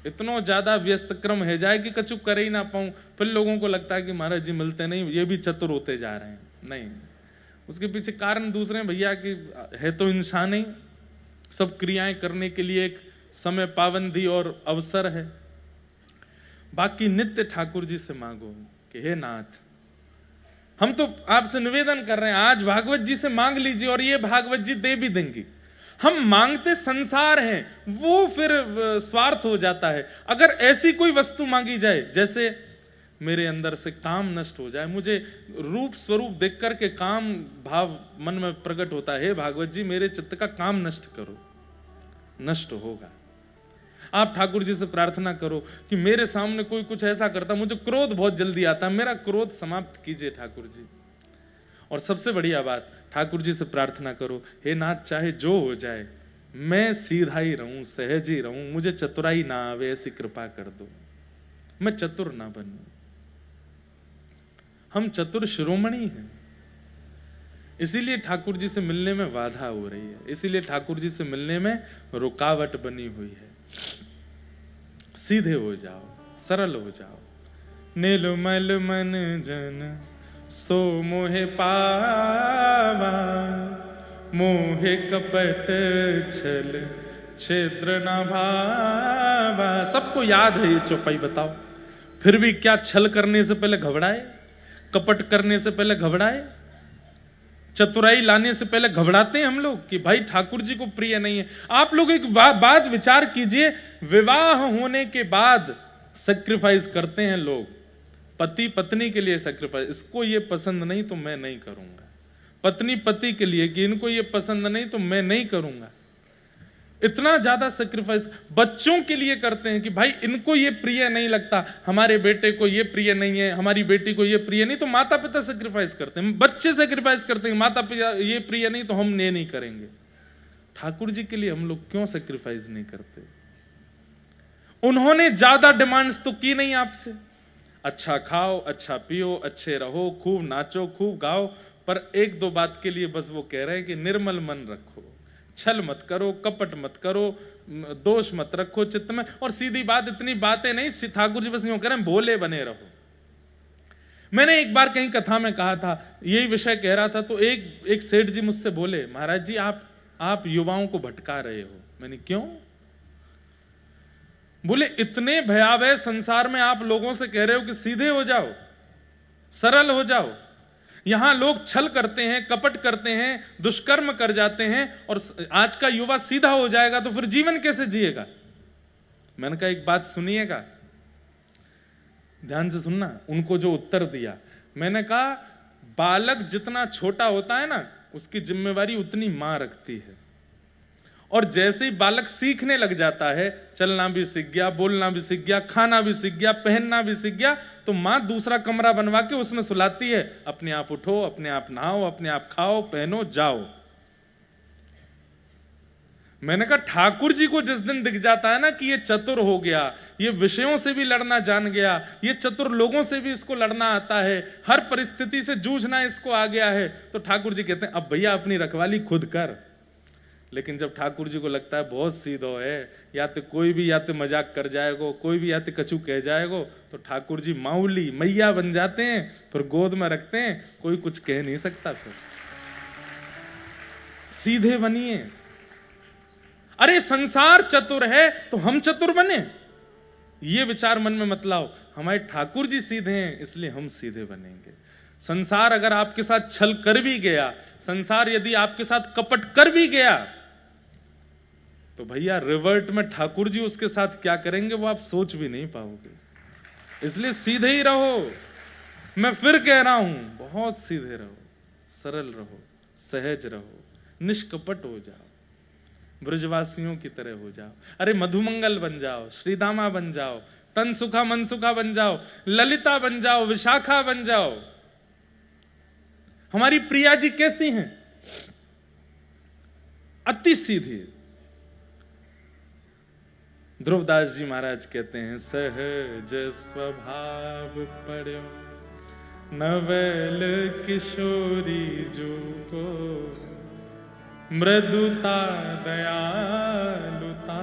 इतना ज्यादा व्यस्त क्रम है जाए कि कछु कर ही ना पाऊं। फिर लोगों को लगता है कि महाराज जी मिलते नहीं, ये भी चतुर होते जा रहे हैं। नहीं, उसके पीछे कारण दूसरे हैं भैया, कि है तो इंसान ही, सब क्रियाएं करने के लिए एक समय पाबंदी और अवसर है। बाकी नित्य ठाकुर जी से मांगो कि हे नाथ, हम तो आपसे निवेदन कर रहे हैं, आज भागवत जी से मांग लीजिए और ये भागवत जी दे भी देंगी। हम मांगते संसार हैं, वो फिर स्वार्थ हो जाता है। अगर ऐसी कोई वस्तु मांगी जाए, जैसे मेरे अंदर से काम नष्ट हो जाए, मुझे रूप स्वरूप देख करके काम भाव मन में प्रकट होता है, हे भागवत जी मेरे चित्त का काम नष्ट करो, नष्ट होगा। आप ठाकुर जी से प्रार्थना करो कि मेरे सामने कोई कुछ ऐसा करता, मुझे क्रोध बहुत जल्दी आता है, मेरा क्रोध समाप्त कीजिए ठाकुर जी। और सबसे बढ़िया बात, ठाकुर जी से प्रार्थना करो, हे नाथ चाहे जो हो जाए, मैं सीधा ही रहूं, सहज ही रहूं, मुझे चतुराई ना आवे, ऐसी कृपा कर दो, मैं चतुर ना बनूं। हम चतुर शिरोमणि हैं, इसीलिए ठाकुर जी से मिलने में बाधा हो रही है, इसीलिए ठाकुर जी से मिलने में रुकावट बनी हुई है। सीधे हो जाओ, सरल हो जाओ। नीलमल मन जन सो मोहे पावा, मोहे कपट छल छिद्र न भावा। सबको याद है ये चौपाई, बताओ फिर भी क्या छल करने से पहले घबराए, कपट करने से पहले घबराए, चतुराई लाने से पहले घबराते हैं हम लोग कि भाई ठाकुर जी को प्रिय नहीं है। आप लोग एक बात विचार कीजिए, विवाह होने के बाद सैक्रिफाइस करते हैं लोग, पति पत्नी के लिए सैक्रिफाइस, इसको ये पसंद नहीं तो मैं नहीं करूंगा, पत्नी पति के लिए कि इनको ये पसंद नहीं तो मैं नहीं करूंगा। इतना ज्यादा सैक्रिफाइस बच्चों के लिए करते हैं कि भाई इनको ये प्रिय नहीं लगता, हमारे बेटे को ये प्रिय नहीं है, हमारी बेटी को ये प्रिय नहीं, तो माता पिता सैक्रिफाइस करते हैं, बच्चे सैक्रिफाइस करते हैं, माता पिता ये प्रिय नहीं तो हम ये नहीं करेंगे। ठाकुर जी के लिए हम लोग क्यों सैक्रिफाइस नहीं करते? उन्होंने ज्यादा डिमांड्स तो की नहीं आपसे, अच्छा खाओ, अच्छा पियो, अच्छे रहो, खूब नाचो, खूब गाओ, पर एक दो बात के लिए बस वो कह रहे हैं कि निर्मल मन रखो, छल मत करो, कपट मत करो, दोष मत रखो चित्त में। और सीधी बात, इतनी बातें नहीं, ठाकुर जी बस यूं कह रहे हैं भोले बने रहो। मैंने एक बार कहीं कथा में कहा था, यही विषय कह रहा था, तो एक सेठ जी मुझसे बोले, महाराज जी आप युवाओं को भटका रहे हो। मैंने क्यों? बोले इतने भयावह संसार में आप लोगों से कह रहे हो कि सीधे हो जाओ, सरल हो जाओ, यहां लोग छल करते हैं, कपट करते हैं, दुष्कर्म कर जाते हैं, और आज का युवा सीधा हो जाएगा तो फिर जीवन कैसे जिएगा? मैंने कहा एक बात सुनिएगा, ध्यान से सुनना। उनको जो उत्तर दिया, मैंने कहा बालक जितना छोटा होता है ना, उसकी जिम्मेवारी उतनी मां रखती है, और जैसे ही बालक सीखने लग जाता है, चलना भी सीख गया, बोलना भी सीख गया, खाना भी सीख गया, पहनना भी सीख गया, तो मां दूसरा कमरा बनवा के उसमें सुलाती है, अपने आप उठो, अपने आप नहाओ, अपने आप खाओ, पहनो, जाओ। मैंने कहा ठाकुर जी को जिस दिन दिख जाता है ना कि ये चतुर हो गया, ये विषयों से भी लड़ना जान गया, ये चतुर लोगों से भी इसको लड़ना आता है, हर परिस्थिति से जूझना इसको आ गया है, तो ठाकुर जी कहते हैं अब भैया अपनी रखवाली खुद कर। लेकिन जब ठाकुर जी को लगता है बहुत सीधो है, या तो कोई भी या तो मजाक कर जाएगो, कोई भी या तो कछु कह जाएगो, तो ठाकुर जी माऊली मैया बन जाते हैं, फिर गोद में रखते हैं, कोई कुछ कह नहीं सकता। फिर सीधे बनिए। अरे संसार चतुर है तो हम चतुर बने, ये विचार मन में मत लाओ। हमारे ठाकुर जी सीधे हैं इसलिए हम सीधे बनेंगे। संसार अगर आपके साथ छल कर भी गया, संसार यदि आपके साथ कपट कर भी गया, तो भैया रिवर्ट में ठाकुर जी उसके साथ क्या करेंगे वो आप सोच भी नहीं पाओगे। इसलिए सीधे ही रहो। मैं फिर कह रहा हूं, बहुत सीधे रहो, सरल रहो, सहज रहो, निष्कपट हो जाओ, ब्रजवासियों की तरह हो जाओ। अरे मधुमंगल बन जाओ, श्रीदामा बन जाओ, तन सुखा मन सुखा बन जाओ, ललिता बन जाओ, विशाखा बन जाओ। हमारी प्रिया जी कैसी हैं? अति सीधी। ध्रुवदास जी महाराज कहते हैं, सहज स्वभाव पड़ो नवल किशोरी जो को, मृदुता दयालुता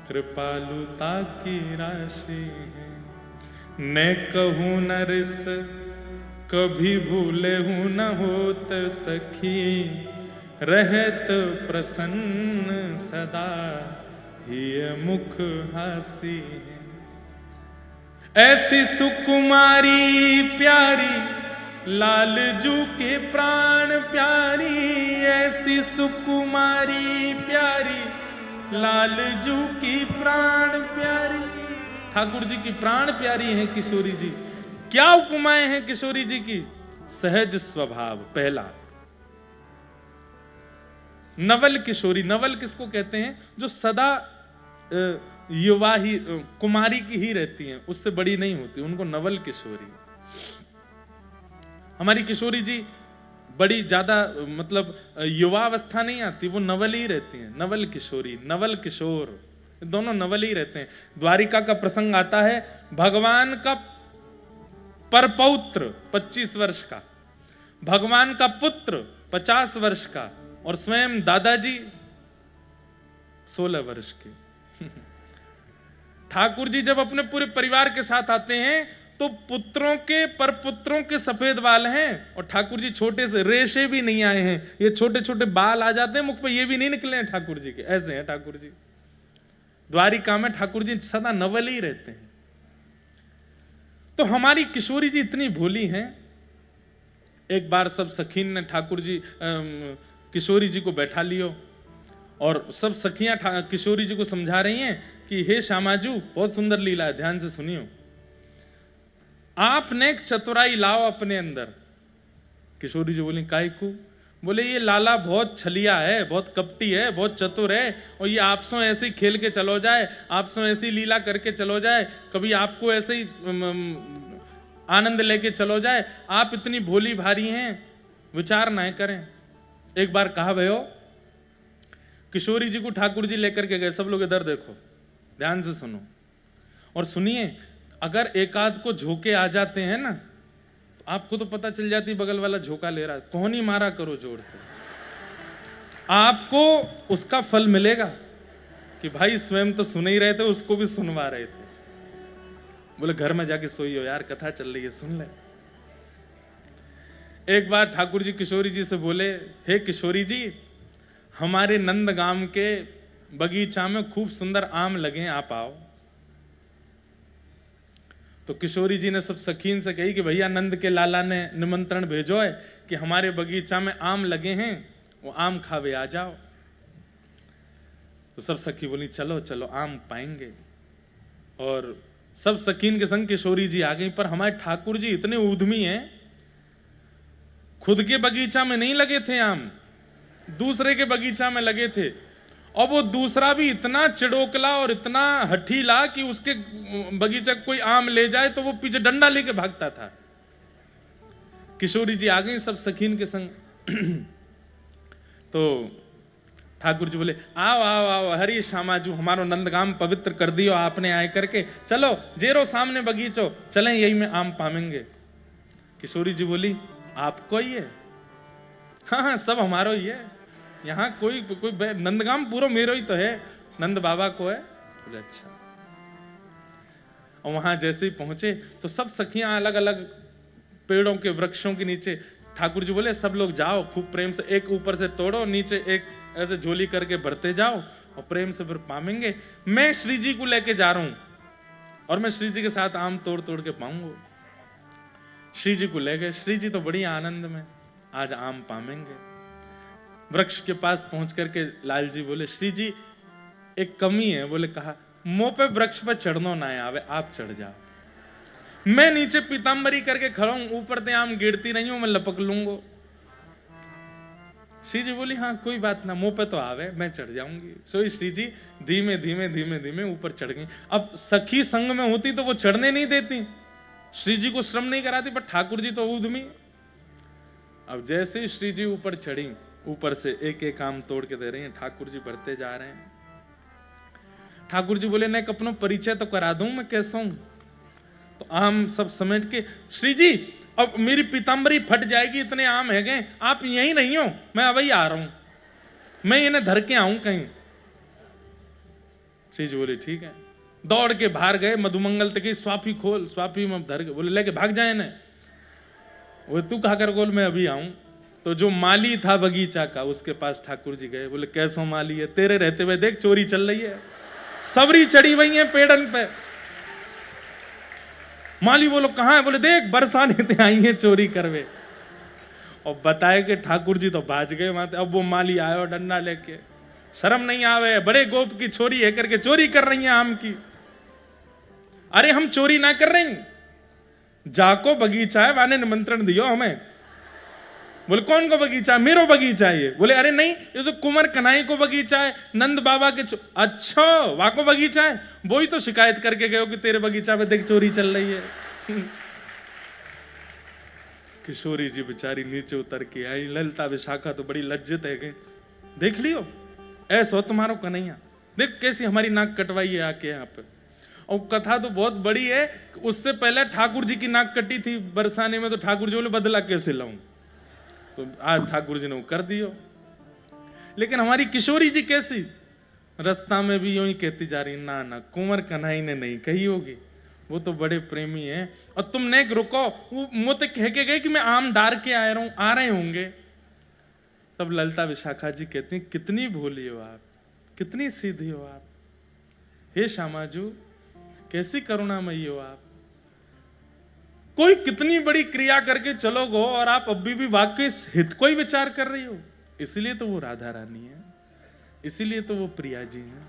कृपालुता की राशि है। न कहूँ न रिस कभी भूले हूँ न होत सखी, रहत प्रसन्न सदा ये मुख हासी है। ऐसी सुकुमारी प्यारी लालजू के प्राण प्यारी, ऐसी सुकुमारी प्यारी लालजू की प्राण प्यारी। ठाकुर जी की प्राण प्यारी हैं किशोरी जी। क्या उपमाएं हैं किशोरी जी की? सहज स्वभाव पहला। नवल किशोरी, नवल किसको कहते हैं? जो सदा युवा ही कुमारी की ही रहती हैं, उससे बड़ी नहीं होती, उनको नवल किशोरी। हमारी किशोरी जी बड़ी ज्यादा मतलब युवा अवस्था नहीं आती, वो नवल ही रहती हैं। नवल किशोरी, नवल किशोर, दोनों नवल ही रहते हैं। द्वारिका का प्रसंग आता है, भगवान का परपौत्र 25 वर्ष का, भगवान का पुत्र 50 वर्ष का, और स्वयं दादाजी 16 वर्ष के। ठाकुर जी जब अपने पूरे परिवार के साथ आते हैं तो पुत्रों के परपुत्रों के सफेद बाल हैं, और ठाकुर जी छोटे से, रेशे भी नहीं आए हैं, ये छोटे छोटे बाल आ जाते हैं मुख पे, ये भी नहीं निकले हैं ठाकुर जी के। ऐसे हैं ठाकुर जी। द्वारिका में ठाकुर जी सदा नवल ही रहते हैं। तो हमारी किशोरी जी इतनी भोली हैं। एक बार सब सखीन ने ठाकुर जी किशोरी जी को बैठा लियो, और सब सखियां किशोरी जी को समझा रही हैं कि हे श्यामाजू, बहुत सुंदर लीला है, ध्यान से सुनियो, आपने एक चतुराई लाओ अपने अंदर। किशोरी जी बोली, काय को? बोले ये लाला बहुत छलिया है, बहुत कपटी है, बहुत चतुर है, और ये आपसों ऐसे ही खेल के चलो जाए, आपसों ऐसी लीला करके चलो जाए, कभी आपको ऐसे ही आनंद लेके चलो जाए। आप इतनी भोली भारी हैं, विचार ना करें। एक बार कहा भयो, किशोरी जी को ठाकुर जी लेकर के गए। सब लोग इधर देखो, ध्यान से सुनो और सुनिए। अगर एकाध को झोंके आ जाते हैं ना, तो आपको तो पता चल जाती बगल वाला झोंका ले रहा है, कौन ही मारा करो जोर से, आपको उसका फल मिलेगा कि भाई स्वयं तो सुन ही रहे थे, उसको भी सुनवा रहे थे। बोले घर में जाके सोइयो यार, कथा चल रही है, सुन ले। एक बार ठाकुर जी किशोरी जी से बोले, हे किशोरी जी, हमारे नंदगाम के बगीचा में खूब सुंदर आम लगे हैं, आप आओ। तो किशोरी जी ने सब सखीन से कही कि भैया नंद के लाला ने निमंत्रण भेजो है कि हमारे बगीचा में आम लगे हैं, वो आम खावे आ जाओ। तो सब सखी बोली चलो चलो आम पाएंगे, और सब सखीन के संग किशोरी जी आ गई। पर हमारे ठाकुर जी इतने उद्यमी हैं, खुद के बगीचा में नहीं लगे थे आम, दूसरे के बगीचा में लगे थे, और वो दूसरा भी इतना चिड़ोकला और इतना हठीला कि उसके बगीचा कोई आम ले जाए तो वो पीछे डंडा लेके भागता था। किशोरी जी आ गई सब सखीन के संग। तो ठाकुर जी बोले, आओ आओ आओ, हरी श्यामाजू, हमारो नंदगाम पवित्र कर दियो आपने आए करके, चलो जेरो सामने बगीचो, चलें यही में आम पामेंगे। किशोरी जी बोली, आपको ही है? हाँ हाँ, सब हमारो ही है, यहाँ कोई नंदगाम पूरा मेरो ही तो है, नंद बाबा को है। बोले अच्छा। और वहां जैसे ही पहुंचे तो सब सखियां अलग अलग पेड़ों के वृक्षों के नीचे, ठाकुर जी बोले सब लोग जाओ, खूब प्रेम से एक ऊपर से तोड़ो, नीचे एक ऐसे झोली करके भरते जाओ, और प्रेम से फिर पामेंगे। मैं श्री जी को लेके जा रहा हूं, और मैं श्री जी के साथ आम तोड़ तोड़ के पाऊंगा। श्री जी को ले गए। श्री जी तो बड़ी आनंद में, आज आम पामेंगे। वृक्ष के पास पहुंच करके लाल जी बोले, श्री जी एक कमी है। बोले कहा, मुंह पे वृक्ष पर चढ़नो ना आवे, आप चढ़ जाओ, मैं नीचे पीताम्बरी करके खड़ा हूं, ऊपर से आम गिरती नहीं हूं, मैं लपक लूंगा। श्री जी बोली हाँ कोई बात ना, मुंह पे तो आवे, मैं चढ़ जाऊंगी। सो श्री जी धीमे धीमे धीमे धीमे ऊपर चढ़ गई। अब सखी संग में होती तो वो चढ़ने नहीं देती, श्री जी को श्रम नहीं कराती, पर ठाकुर जी तो उद्यमी। अब जैसे ही श्री जी ऊपर चढ़ी, ऊपर से एक एक आम तोड़ के दे रही हैं, ठाकुर जी बढ़ते जा रहे हैं। ठाकुर जी बोले नहीं, अपनो परिचय तो करा दूं मैं कैसा हूं। तो आम सब समेट के, श्री जी अब मेरी पीताम्बरी फट जाएगी, इतने आम है गए, आप यहीं नहीं हो, मैं अभी आ रहा हूं, मैं इन्हें धर के आऊं कहीं। श्री जी बोले ठीक है। दौड़ के बाहर गए, मधुमंगल तक स्वापी खोल, स्वापी में धर के बोले लेके भाग जाए इन्हें। वो तू कहा कर बोल मैं अभी आऊं। तो जो माली था बगीचा का, उसके पास ठाकुर जी गए। बोले कैसो माली है, तेरे रहते हुए देख चोरी चल रही है, सबरी चढ़ी हुई है पेड़न पे। माली बोलो कहां है, बोले देख बरसाने ते आई है चोरी करवे। और बताए कि ठाकुर जी तो भाज गए वहां। अब वो माली आयो डंडा लेके, शर्म नहीं आवे, बड़े गोप की छोरी है करके चोरी कर रही है आम की। अरे हम चोरी ना कर रहे, जाको बगीचा है, वाने निमंत्रण दियो हमें। बोले कौन को बगीचा, मेरो बगीचा है ये। बोले अरे नहीं, ये तो कुंवर कन्हई को बगीचा है, नंद बाबा के। अच्छा वहां को बगीचा है, वो ही तो शिकायत करके गए हो कि तेरे बगीचा में देख चोरी चल रही है। किशोरी जी बेचारी नीचे उतर के आई। ललिता विशाखा तो बड़ी लज्जित है, देख लियो ऐसा तुम्हारो कन्हैया, देख कैसी हमारी नाक कटवाई है आके यहाँ पे। और कथा तो बहुत बड़ी है, उससे पहले ठाकुर जी की नाक कटी थी बरसाने में, तो ठाकुर जी बोले बदला कैसे लाऊं, तो आज ठाकुर जी ने वो कर दियो। लेकिन हमारी किशोरी जी कैसी, रास्ता में भी यूं ही कहती जा रही, ना ना कुंवर कन्हई ने नहीं कही होगी, वो तो बड़े प्रेमी हैं। और तुम ने रुको, वो मुझे कह के गए कि मैं आम डार के आ रहे होंगे। तब ललिता विशाखा जी कहती कितनी भोली हो आप, कितनी सीधी हो आप, हे श्यामाजू कैसी करुणामयी हो आप। कोई कितनी बड़ी क्रिया करके चलो गो और आप अभी भी वाकई हित को ही विचार कर रही हो। इसलिए तो वो राधा रानी है, इसीलिए तो वो प्रिया जी हैं।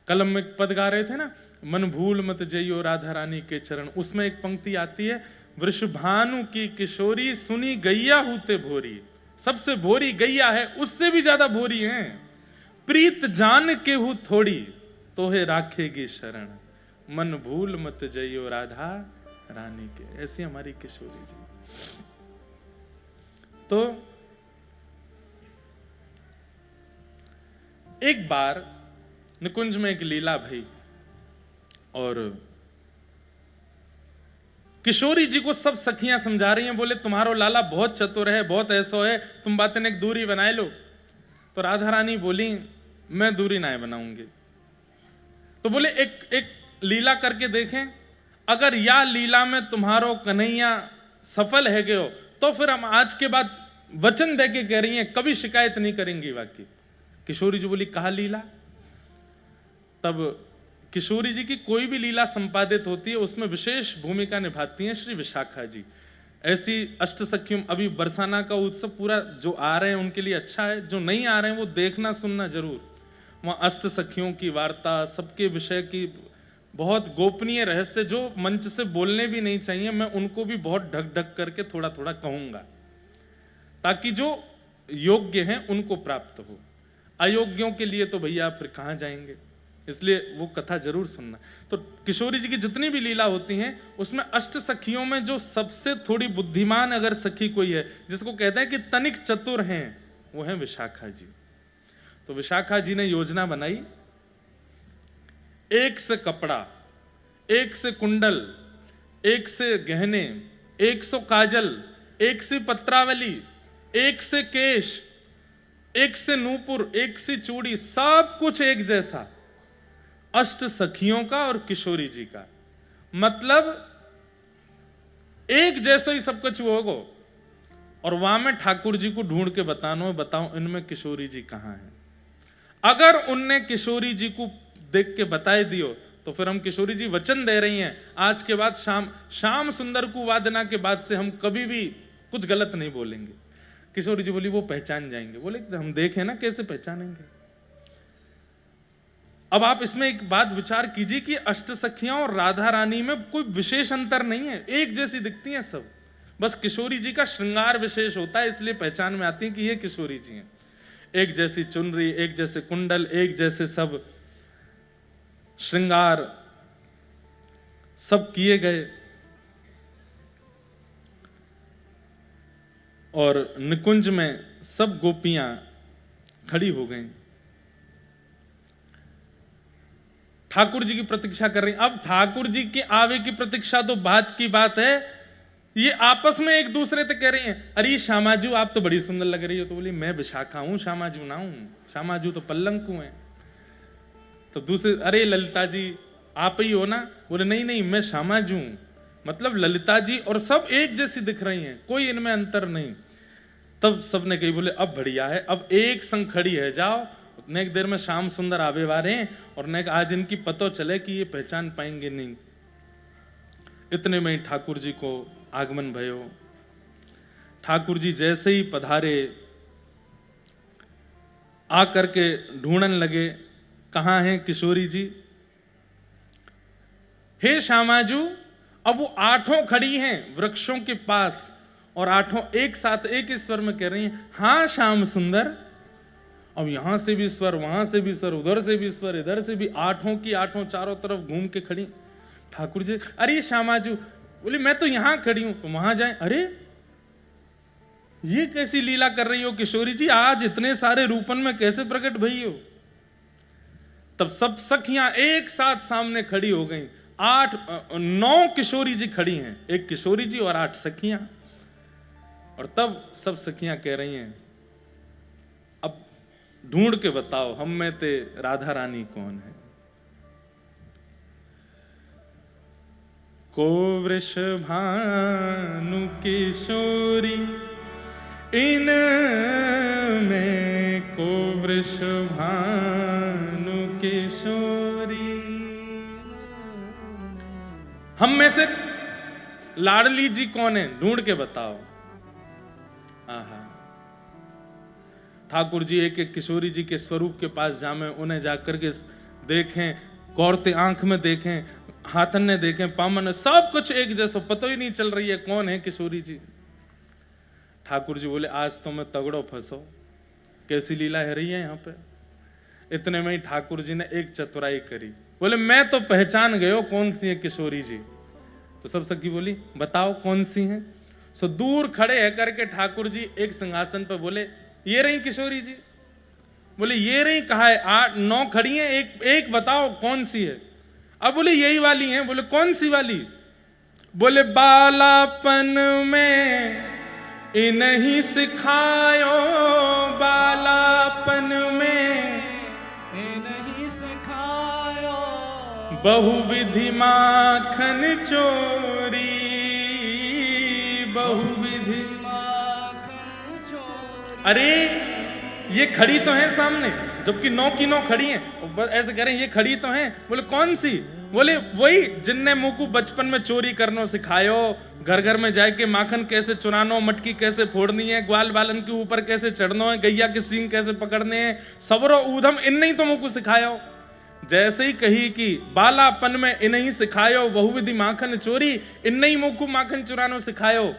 कलम में पद गा रहे थे ना, मन भूल मत जइयो राधा रानी के चरण। उसमें एक पंक्ति आती है, वृषभानु की किशोरी सुनी गैया हूते भोरी। सबसे भोरी गैया है, उससे भी ज्यादा भोरी है। प्रीत जान के हूं थोड़ी तोहे राखेगी शरण, मन भूल मत जइयो राधा रानी के। ऐसी हमारी किशोरी जी। तो एक बार निकुंज में एक लीला भई और किशोरी जी को सब सखियां समझा रही हैं, बोले तुम्हारो लाला बहुत चतुर है, बहुत ऐसो है, तुम बातें एक दूरी बनाए लो। तो राधा रानी बोली मैं दूरी ना बनाऊंगी। तो बोले एक लीला करके देखें, अगर या लीला में तुम्हारो कन्हैया सफल है गयो तो फिर हम आज के बाद वचन दे के कह रही हैं कभी शिकायत नहीं करेंगी वाकई। किशोरी जी बोली कहा लीला। तब किशोरी जी की कोई भी लीला संपादित होती है उसमें विशेष भूमिका निभाती हैं श्री विशाखा जी। ऐसी अष्ट सखियों, अभी बरसाना का उत्सव पूरा जो आ रहे हैं उनके लिए अच्छा है, जो नहीं आ रहे हैं वो देखना सुनना जरूर। वहाँ अष्ट सखियों की वार्ता, सबके विषय की बहुत गोपनीय रहस्य जो मंच से बोलने भी नहीं चाहिए, मैं उनको भी बहुत ढक ढक करके थोड़ा थोड़ा कहूंगा ताकि जो योग्य हैं उनको प्राप्त हो। अयोग्यों के लिए तो भैया फिर कहाँ जाएंगे, इसलिए वो कथा जरूर सुनना। तो किशोरी जी की जितनी भी लीला होती हैं उसमें अष्ट सखियों में जो सबसे थोड़ी बुद्धिमान अगर सखी कोई है, जिसको कहते हैं कि तनिक चतुर हैं, वो है विशाखा जी। तो विशाखा जी ने योजना बनाई, एक से कपड़ा, एक से कुंडल, एक से गहने, 100 काजल, एक से पत्रावली, एक से केश, एक से नूपुर, एक से चूड़ी, सब कुछ एक जैसा। अष्ट सखियों का और किशोरी जी का मतलब एक जैसा ही सब कुछ होगा। और वहां में ठाकुर जी को ढूंढ के बताओ इनमें किशोरी जी कहां हैं। अगर उनने किशोरी जी को देख के बताए दियो तो फिर हम किशोरी जी वचन दे रही हैं आज के बाद श्याम सुंदर को वादना के बाद से हम कभी भी कुछ गलत नहीं बोलेंगे। किशोरी जी बोली वो पहचान जाएंगे। बोले हम देखें ना कैसे पहचानेंगे। अब आप इसमें एक बात विचार कीजिए कि अष्टसखियां और राधा रानी में कोई विशेष अंतर नहीं है, एक जैसी दिखती हैं सब, बस किशोरी जी का श्रृंगार विशेष होता है इसलिए पहचान में आती है कि ये किशोरी जी हैं। एक जैसी चुनरी, एक जैसे कुंडल, एक जैसे सब श्रृंगार सब किए गए। और निकुंज में सब गोपियां खड़ी हो गईं, ठाकुर जी की प्रतीक्षा कर रही। अब ठाकुर जी के आवे की प्रतीक्षा तो बात की बात है, ये आपस में एक दूसरे से कह रही हैं, अरे श्यामाजू आप तो बड़ी सुंदर लग रही हो। तो बोली मैं विशाखा हूं, श्यामाजू ना हूं, श्यामाजू तो पल्लंकु हैं। तो दूसरे, अरे ललिता जी आप ही हो ना। बोले नहीं नहीं मैं श्यामाजू हूं। मतलब ललिता जी और सब एक जैसी दिख रही हैं, कोई इनमें अंतर नहीं। तब सबने कही, बोले अब बढ़िया है, अब एक संग खड़ी है जाओ, नेक देर में श्याम सुंदर आवे वारे हैं और नेक आज इनकी पतो चले कि ये पहचान पाएंगे नहीं। इतने में ही ठाकुर जी को आगमन भयो। ठाकुर जी जैसे ही पधारे आकर के ढूंढन लगे कहां हैं किशोरी जी। हे श्यामाजू, अब वो आठों खड़ी हैं वृक्षों के पास और आठों एक साथ एक ही स्वर में कह रही हैं, हां श्याम सुंदर। अब यहां से भी स्वर, वहां से भी स्वर, उधर से भी स्वर, इधर से भी, आठों की आठों चारों तरफ घूम के खड़ी। ठाकुर जी, अरे श्यामाजू, बोले मैं तो यहां खड़ी हूं, तो वहां जाए। अरे ये कैसी लीला कर रही हो किशोरी जी, आज इतने सारे रूपन में कैसे प्रकट भई हो। तब सब सखियां एक साथ सामने खड़ी हो गईं। 9 किशोरी जी खड़ी हैं, एक किशोरी जी और 8 सखियां। और तब सब सखियां कह रही हैं, अब ढूंढ के बताओ हम में ते राधा रानी कौन है। को वृषभानु किशोरी इन में, को वृषभानु किशोरी। हम में से लाडली जी कौन है, ढूंढ के बताओ। आहा, ठाकुर जी एक एक किशोरी जी के स्वरूप के पास जामे, उन्हें जाकर के देखें, गौरते आंख में देखें, हाथन ने देखें, पामन, सब कुछ एक जैसा, पता ही नहीं चल रही है कौन है किशोरी जी। ठाकुर जी बोले आज तो मैं तगड़ो फंसो, कैसी लीला है रही है यहाँ पे। इतने में ही ठाकुर जी ने एक चतुराई करी, बोले मैं तो पहचान गयो कौन सी है किशोरी जी। तो सब सखी बोली बताओ कौन सी हैं। सो दूर खड़े है करके ठाकुर जी एक सिंहासन पर बोले, ये रही किशोरी जी। बोले ये रही, कहा है 8-9 खड़ी हैं, एक बताओ कौन सी है। अब बोले यही वाली हैं। बोले कौन सी वाली। बोले बालापन में इन्हीं सिखायो, बालापन में नहीं सिखायो, बहुविधि माखन चोरी, बहुविधि। माखन चोरी। अरे ये खड़ी तो है सामने, जबकि 9 की 9 खड़ी हैं, बस ऐसे कह रहे हैं ये खड़ी तो हैं। बोले कौन सी। बोले वही जिनने मुझको बचपन में चोरी करनो सिखायो, घर घर में जाके माखन कैसे चुरानो, मटकी कैसे फोड़नी है, ग्वाल बालन के ऊपर कैसे चढ़ना है, गैया के सींग कैसे पकड़ने हैं, सबरो ऊधम इन्हीं तो मुझको सिखायो। जैसे ही कही कि बालापन में इन्हीं सिखायो, बहुविधि माखन चोरी, इन्हीं मुझको माखन चुरानो सिखायो,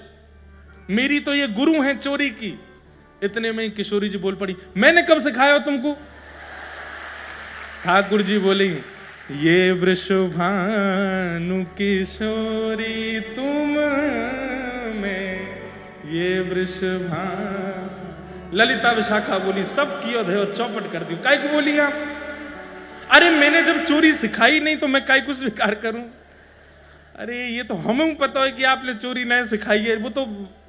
मेरी तो ये गुरु हैं चोरी की। इतने में किशोरी जी बोल पड़ी, मैंने कब सिखाया तुमको। ठाकुर जी बोली, ये वृषभानु किशोरी तुम में, ये वृषभानु। ललिता विशाखा बोली सब कियो धयो चौपट कर दियो। काय को बोली आप। अरे मैंने जब चोरी सिखाई नहीं तो मैं काय को स्वीकार करूं। अरे ये तो हमें पता है कि आपने चोरी नहीं सिखाई है, वो तो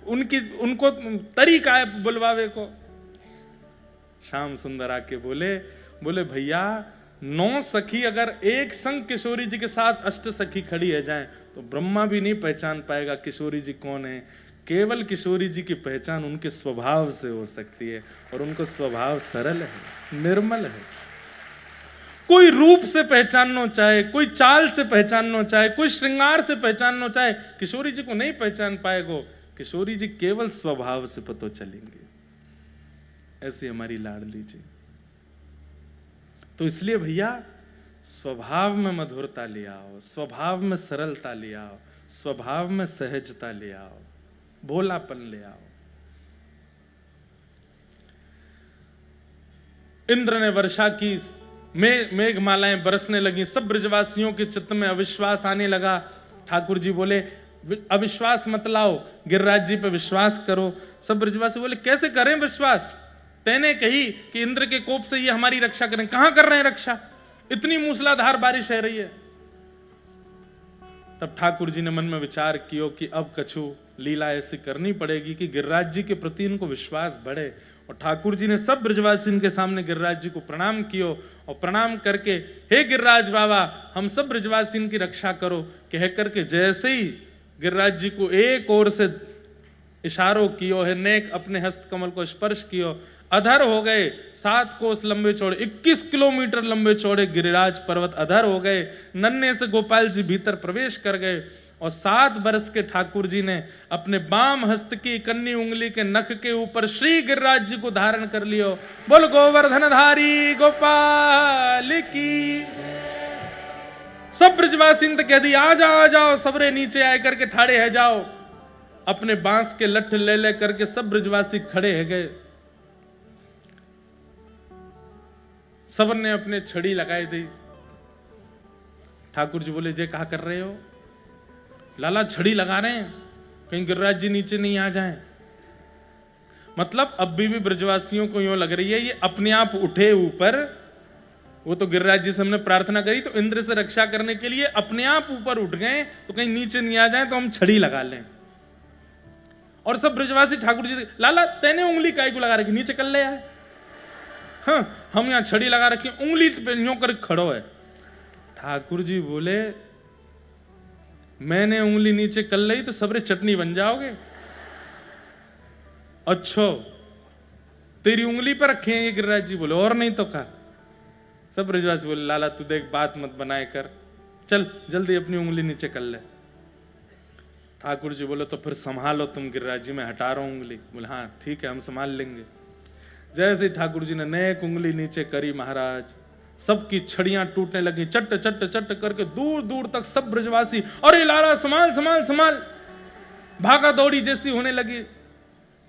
उनको तरीका है बुलवावे को। श्याम सुंदर आके बोले भैया 9 सखी अगर एक संग किशोरी जी के साथ अष्ट सखी खड़ी है जाए तो ब्रह्मा भी नहीं पहचान पाएगा किशोरी जी कौन है। केवल किशोरी जी की पहचान उनके स्वभाव से हो सकती है, और उनको स्वभाव सरल है, निर्मल है। कोई रूप से पहचानना चाहे, कोई चाल से पहचानना चाहे, कोई श्रृंगार से पहचानना चाहे, किशोरी जी को नहीं पहचान पाएगा। किशोरी जी केवल स्वभाव से पता चलेंगे। ऐसी हमारी लाडली जी। तो इसलिए भैया स्वभाव में मधुरता ले आओ, स्वभाव में सरलता ले आओ, स्वभाव में सहजता ले आओ, भोलापन ले आओ। इंद्र ने वर्षा की, मेघमालाएं बरसने लगी, सब ब्रजवासियों के चित्त में अविश्वास आने लगा। ठाकुर जी बोले अविश्वास मत लाओ, गिरिराज जी पे विश्वास करो। सब ब्रजवासी बोले कैसे करें विश्वास, तैने कही कि इंद्र के कोप से ये हमारी रक्षा करें, कहां कर रहे हैं रक्षा, इतनी मूसलाधार बारिश है रही है। तब ठाकुर जी ने मन में विचार किया कि अब कछु लीला ऐसी करनी पड़ेगी कि गिरिराज जी के प्रति इनको विश्वास बढ़े। और ठाकुर जी ने सब ब्रजवासी के सामने गिरिराज जी को प्रणाम कियो और प्रणाम करके हे गिरिराज बाबा हम सब ब्रजवासी की रक्षा करो कह करके जैसे ही गिरिराज जी को एक ओर से इशारों कियो है, नेक अपने हस्त कमल को स्पर्श कियो, अधर हो गए 7 कोस लंबे चौड़े, 21 किलोमीटर लंबे चौड़े गिरिराज पर्वत अधर हो गए। नन्हे से गोपाल जी भीतर प्रवेश कर गए और 7 वर्ष के ठाकुर जी ने अपने बाम हस्त की कन्नी उंगली के नख के ऊपर श्री गिरिराज जी को धारण कर लियो। बोल गोवर्धनधारी गोपाल की। सब ब्रजवासी ने कह दी आ जाओ सबरे नीचे आए करके थाड़े है जाओ। अपने बांस के लठ ले करके सब ब्रजवासी खड़े है गए। सबन ने अपने छड़ी लगाई दी। ठाकुर जी बोले जे कहा कर रहे हो, लाला छड़ी लगा रहे हैं कहीं गिरिराज जी नीचे नहीं आ जाएं। मतलब अब भी ब्रजवासियों को यूं लग रही है ये अपने आप उठे ऊपर। वो तो गिरिराज जी से हमने प्रार्थना करी तो इंद्र से रक्षा करने के लिए अपने आप ऊपर उठ गए तो कहीं नीचे नहीं आ जाए तो हम छड़ी लगा लें। और सब ब्रजवासी ठाकुर जी लाला तैने उंगली काय को लगा रखी, नीचे कर ले आए। हाँ हम यहां छड़ी लगा रखी, उंगली पे यूं कर खड़ो है। ठाकुर जी बोले मैंने उंगली नीचे कर ली तो सबरे चटनी बन जाओगे। अच्छो तेरी उंगली पर रखे हैं ये गिरिराज जी। बोले और नहीं तो कहा। सब ब्रजवासी बोले लाला तू देख बात मत बनाए कर, चल जल्दी अपनी उंगली नीचे कर ले। ठाकुर जी बोले तो फिर संभालो तुम गिरिराज जी, मैं हटा रहा हूं उंगली। बोले हाँ ठीक है हम संभाल लेंगे। जैसे ठाकुर जी ने नेक उंगली नीचे करी महाराज, सबकी छड़ियां टूटने लगी, चट चट चट करके दूर दूर तक सब ब्रजवासी अरे लाला संभाल संभाल संभाल भागा दौड़ी जैसी होने लगी।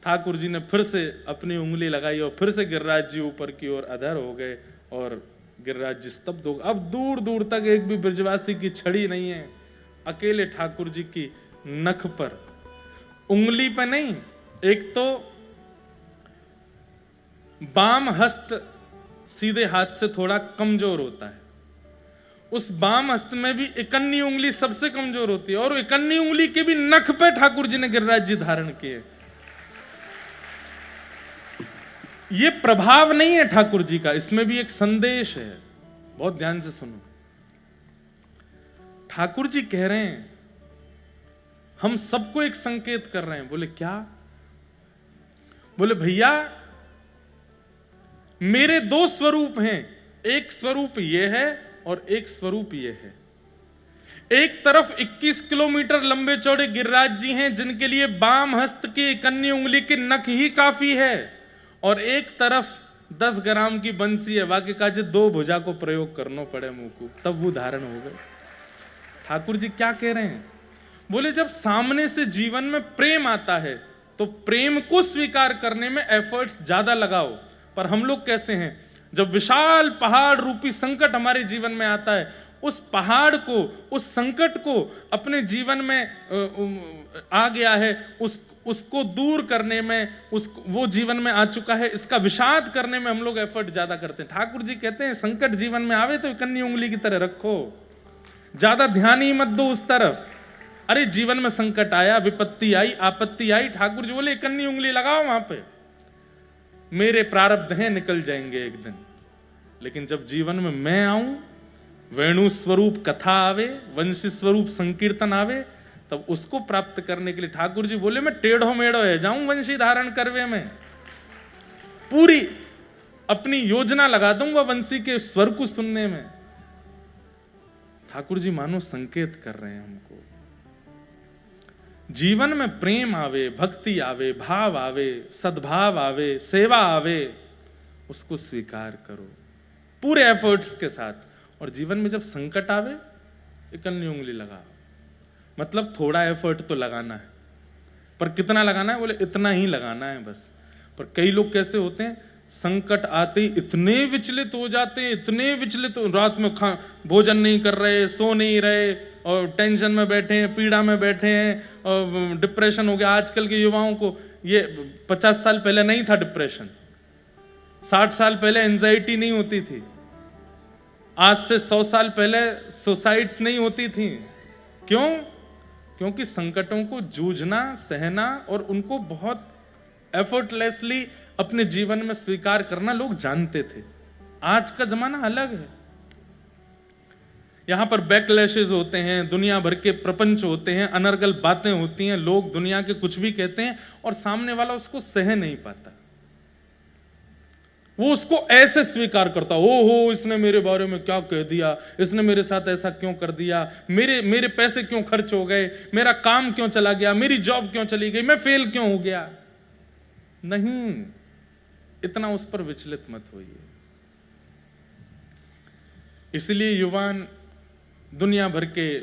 ठाकुर जी ने फिर से अपनी उंगली लगाई और फिर से गिरिराज जी ऊपर की ओर अधर हो गए और गिरिराज जी स्तब्ध हो गए। अब दूर दूर तक एक भी ब्रजवासी की छड़ी नहीं है, अकेले ठाकुर जी की नख पर, उंगली पर नहीं। एक तो बाम हस्त सीधे हाथ से थोड़ा कमजोर होता है, उस बाम हस्त में भी इकन्नी उंगली सबसे कमजोर होती है और इकन्नी उंगली के भी नख पे ठाकुर जी ने गिरिराज जी धारण किए। ये प्रभाव नहीं है ठाकुर जी का, इसमें भी एक संदेश है, बहुत ध्यान से सुनो। ठाकुर जी कह रहे हैं हम सबको एक संकेत कर रहे हैं। बोले क्या? बोले भैया मेरे 2 स्वरूप हैं, एक स्वरूप ये है और एक स्वरूप ये है। एक तरफ 21 किलोमीटर लंबे चौड़े गिरिराज जी हैं जिनके लिए बाम हस्त की कन्नी उंगली के नख ही काफी है, और एक तरफ 10 ग्राम की बंसी है, वाक्य काजे 2 भुजा को प्रयोग करना पड़े मुंह को तब वो धारण हो गए। ठाकुर जी क्या कह रहे हैं? बोले जब सामने से जीवन में प्रेम आता है तो प्रेम को स्वीकार करने में एफर्ट्स ज्यादा लगाओ। पर हम लोग कैसे हैं, जब विशाल पहाड़ रूपी संकट हमारे जीवन में आता है, उस पहाड़ को, उस संकट को अपने जीवन में आ गया है, उसको दूर करने में, वो जीवन में आ चुका है, इसका विषाद करने में हम लोग एफर्ट ज्यादा करते हैं। ठाकुर जी कहते हैं संकट जीवन में आवे तो कन्नी उंगली की तरह रखो, ज्यादा ध्यान ही मत दो उस तरफ। अरे जीवन में संकट आया, विपत्ति आई, आपत्ति आई, ठाकुर जी बोले कन्नी उंगली लगाओ वहां पे, मेरे प्रारब्ध हैं निकल जाएंगे एक दिन। लेकिन जब जीवन में मैं आऊं, वेणु स्वरूप कथा आवे, वंशी स्वरूप संकीर्तन आवे, तब उसको प्राप्त करने के लिए ठाकुर जी बोले मैं टेढ़ो मेढ़ो है जाऊं वंशी धारण करवे में, पूरी अपनी योजना लगा दूंगा वंशी के स्वर को सुनने में। ठाकुर जी मानो संकेत कर रहे हैं हमको। जीवन में प्रेम आवे, भक्ति आवे, भाव आवे, सद्भाव आवे, सेवा आवे, उसको स्वीकार करो पूरे एफर्ट्स के साथ। और जीवन में जब संकट आवे, इकन्नी उंगली लगाओ, मतलब थोड़ा एफर्ट तो लगाना है, पर कितना लगाना है? बोले इतना ही लगाना है बस। पर कई लोग कैसे होते हैं, संकट आते ही इतने विचलित हो जाते हैं, इतने विचलित, रात में भोजन नहीं कर रहे, सो नहीं रहे, और टेंशन में बैठे हैं, पीड़ा में बैठे हैं, और डिप्रेशन हो गया। आजकल के युवाओं को ये 50 साल पहले नहीं था डिप्रेशन, 60 साल पहले एंजाइटी नहीं होती थी, आज से 100 साल पहले सुसाइड्स नहीं होती थी। क्यों? क्योंकि संकटों को जूझना, सहना और उनको बहुत एफर्टलेसली अपने जीवन में स्वीकार करना लोग जानते थे। आज का जमाना अलग है, यहां पर बैकलैशेस होते हैं, दुनिया भर के प्रपंच होते हैं, अनर्गल बातें होती हैं, लोग दुनिया के कुछ भी कहते हैं और सामने वाला उसको सह नहीं पाता, वो उसको ऐसे स्वीकार करता, हो इसने मेरे बारे में क्या कह दिया, इसने मेरे साथ ऐसा क्यों कर दिया, मेरे पैसे क्यों खर्च हो गए, मेरा काम क्यों चला गया, मेरी जॉब क्यों चली गई, मैं फेल क्यों हो गया। नहीं, इतना उस पर विचलित मत होइए। इसलिए युवान दुनिया भर के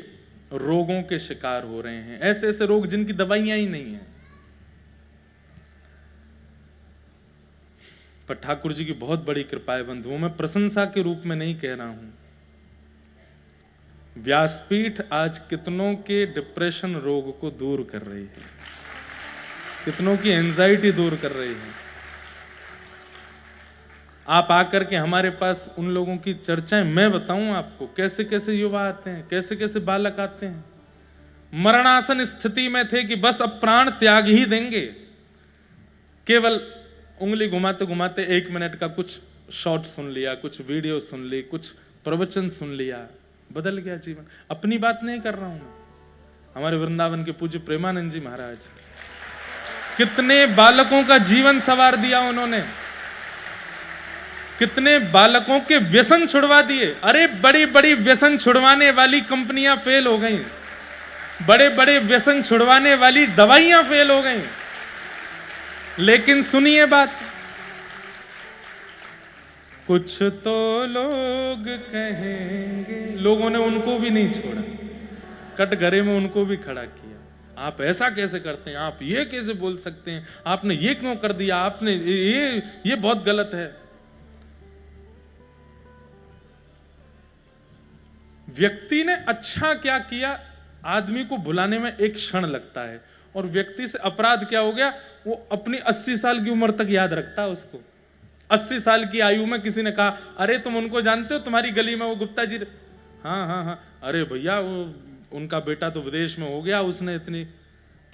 रोगों के शिकार हो रहे हैं, ऐसे ऐसे रोग जिनकी दवाइयां ही नहीं है। पर ठाकुर जी की बहुत बड़ी कृपा है बंधुओं, मैं प्रशंसा के रूप में नहीं कह रहा हूं। व्यासपीठ आज कितनों के डिप्रेशन रोग को दूर कर रही है, कितनों की एंजाइटी दूर कर रही है। आप आकर के हमारे पास उन लोगों की चर्चाएं, मैं बताऊं आपको कैसे कैसे युवा आते हैं, कैसे कैसे बालक आते हैं, मरणासन स्थिति में थे कि बस अब प्राण त्याग ही देंगे। केवल उंगली घुमाते घुमाते 1 मिनट का कुछ शॉर्ट सुन लिया, कुछ वीडियो सुन ली, कुछ प्रवचन सुन लिया, बदल गया जीवन। अपनी बात नहीं कर रहा हूं मैं, हमारे वृंदावन के पूज्य प्रेमानंद जी महाराज, कितने बालकों का जीवन संवार दिया उन्होंने, कितने बालकों के व्यसन छुड़वा दिए। अरे बड़ी बड़ी व्यसन छुड़वाने वाली कंपनियां फेल हो गई, बड़े बड़े व्यसन छुड़वाने वाली दवाइयां फेल हो गई, लेकिन सुनिए बात, कुछ तो लोग कहेंगे, लोगों ने उनको भी नहीं छोड़ा, कटघरे में उनको भी खड़ा किया। आप ऐसा कैसे करते हैं, आप ये कैसे बोल सकते हैं, आपने ये क्यों कर दिया, आपने ये बहुत गलत है। व्यक्ति ने अच्छा क्या किया, आदमी को भुलाने में एक क्षण लगता है, और व्यक्ति से अपराध क्या हो गया, वो अपनी 80 साल की उम्र तक याद रखता है उसको। 80 साल की आयु में किसी ने कहा, अरे तुम उनको जानते हो, तुम्हारी गली में वो गुप्ता जी, हाँ, अरे भैया वो उनका बेटा तो विदेश में हो गया, उसने इतनी,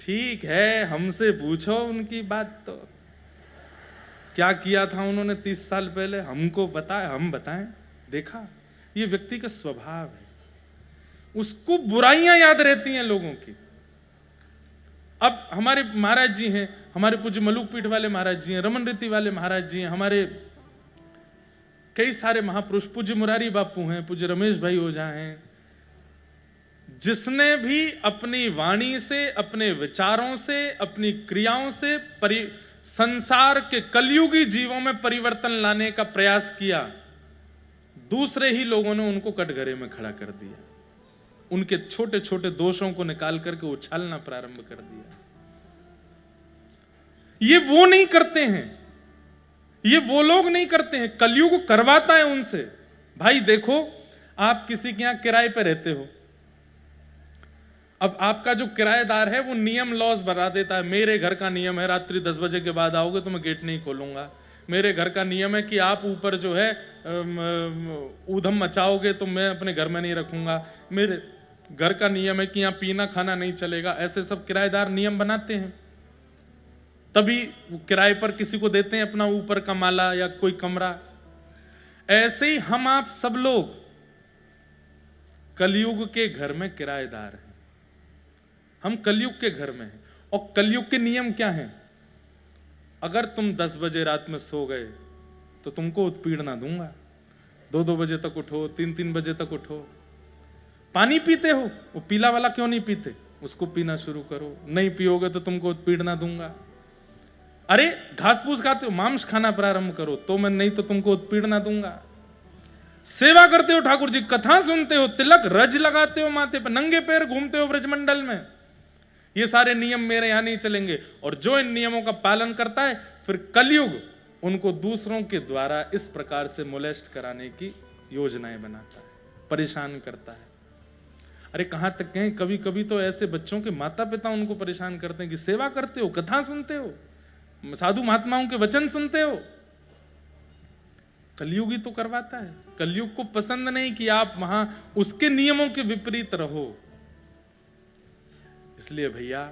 ठीक है हमसे पूछो उनकी बात, तो क्या किया था उन्होंने 30 साल पहले, हमको बताए, हम बताएं। देखा, ये व्यक्ति का स्वभाव है, उसको बुराइयां याद रहती हैं लोगों की। अब हमारे महाराज जी हैं, हमारे पूज्य मलुक पीठ वाले महाराज जी हैं, रमन रीति वाले महाराज जी हैं, हमारे कई सारे महापुरुष, पूज्य मुरारी बापू हैं, पूज्य रमेश भाई ओझा हैं, जिसने भी अपनी वाणी से, अपने विचारों से, अपनी क्रियाओं से संसार के कलयुगी जीवों में परिवर्तन लाने का प्रयास किया, दूसरे ही लोगों ने उनको कटघरे में खड़ा कर दिया, उनके छोटे छोटे दोषों को निकाल करके उछालना प्रारंभ कर दिया। ये वो नहीं करते हैं, ये वो लोग नहीं करते हैं, कलयुग करवाता है उनसे। भाई देखो, आप किसी के यहां किराए पे रहते हो, अब आपका जो किराएदार है वो नियम लॉज बता देता है, मेरे घर का नियम है रात्रि 10 बजे के बाद आओगे तो मैं गेट नहीं खोलूंगा, मेरे घर का नियम है कि आप ऊपर जो है ऊधम मचाओगे तो मैं अपने घर में नहीं रखूंगा, मेरे घर का नियम है कि यहाँ पीना खाना नहीं चलेगा। ऐसे सब किराएदार नियम बनाते हैं, तभी किराए पर किसी को देते हैं अपना ऊपर का माला या कोई कमरा। ऐसे ही हम आप सब लोग कलयुग के घर में किराएदार हैं, हम कलयुग के घर में हैं। और कलयुग के नियम क्या हैं? अगर तुम 10 बजे रात में सो गए तो तुमको उत्पीड़ना दूंगा, 2-2 बजे तक उठो, 3-3 बजे तक उठो। पानी पीते हो, वो पीला वाला क्यों नहीं पीते? उसको पीना शुरू करो, नहीं पियोगे तो तुमको उत्पीड़ना दूंगा। अरे घास फूस खाते हो, मांस खाना प्रारंभ करो तो मैं नहीं तो तुमको उत्पीड़ना दूंगा। सेवा करते हो ठाकुर जी, कथा सुनते हो, तिलक रज लगाते हो माथे पर, नंगे पैर घूमते हो ब्रजमंडल में, ये सारे नियम मेरे यहां नहीं चलेंगे। और जो इन नियमों का पालन करता है, फिर कलयुग उनको दूसरों के द्वारा इस प्रकार से मोलेस्ट कराने की योजनाएं बनाता है, परेशान करता है। अरे कहां तक कहें, कभी कभी तो ऐसे बच्चों के माता पिता उनको परेशान करते हैं कि सेवा करते हो, कथा सुनते हो, साधु महात्माओं के वचन सुनते हो। कलयुग ही तो करवाता है। कलयुग को पसंद नहीं कि आप वहां उसके नियमों के विपरीत रहो। इसलिए भैया,